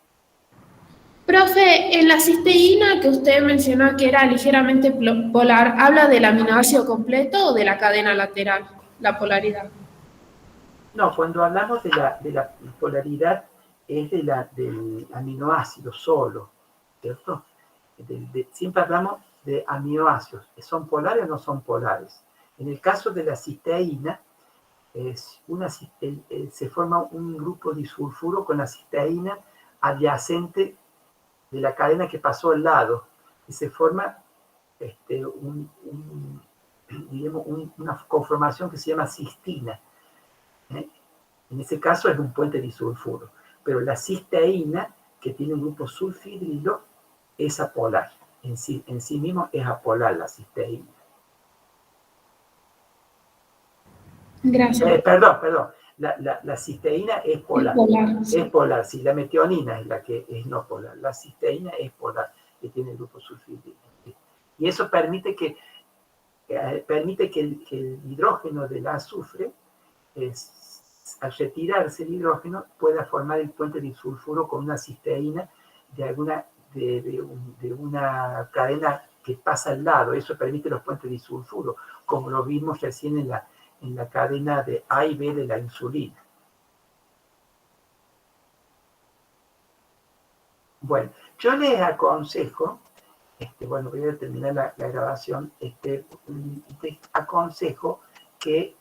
Profe, en la cisteína que usted mencionó que era ligeramente polar, ¿habla del aminoácido completo o de la cadena lateral, la polaridad? No, cuando hablamos de la polaridad es del aminoácido solo, ¿cierto? Siempre hablamos de aminoácidos, ¿son polares o no son polares? En el caso de la cisteína, se forma un grupo disulfuro con la cisteína adyacente de la cadena que pasó al lado, y se forma una conformación que se llama cistina. En ese caso es un puente disulfuro, pero la cisteína, que tiene un grupo sulfidrilo, es apolar. En sí mismo es apolar la cisteína. Gracias. Perdón. La cisteína es polar. Sí. Es polar, sí. La metionina es la que es no polar. La cisteína es polar, que tiene el grupo sulfidrilo. Y eso permite que el hidrógeno del azufre, al retirarse el hidrógeno, pueda formar el puente disulfuro con una cisteína de una cadena que pasa al lado. Eso permite los puentes disulfuro, como lo vimos recién en la cadena de A y B de la insulina. Bueno, yo les aconsejo, voy a terminar la grabación, les aconsejo que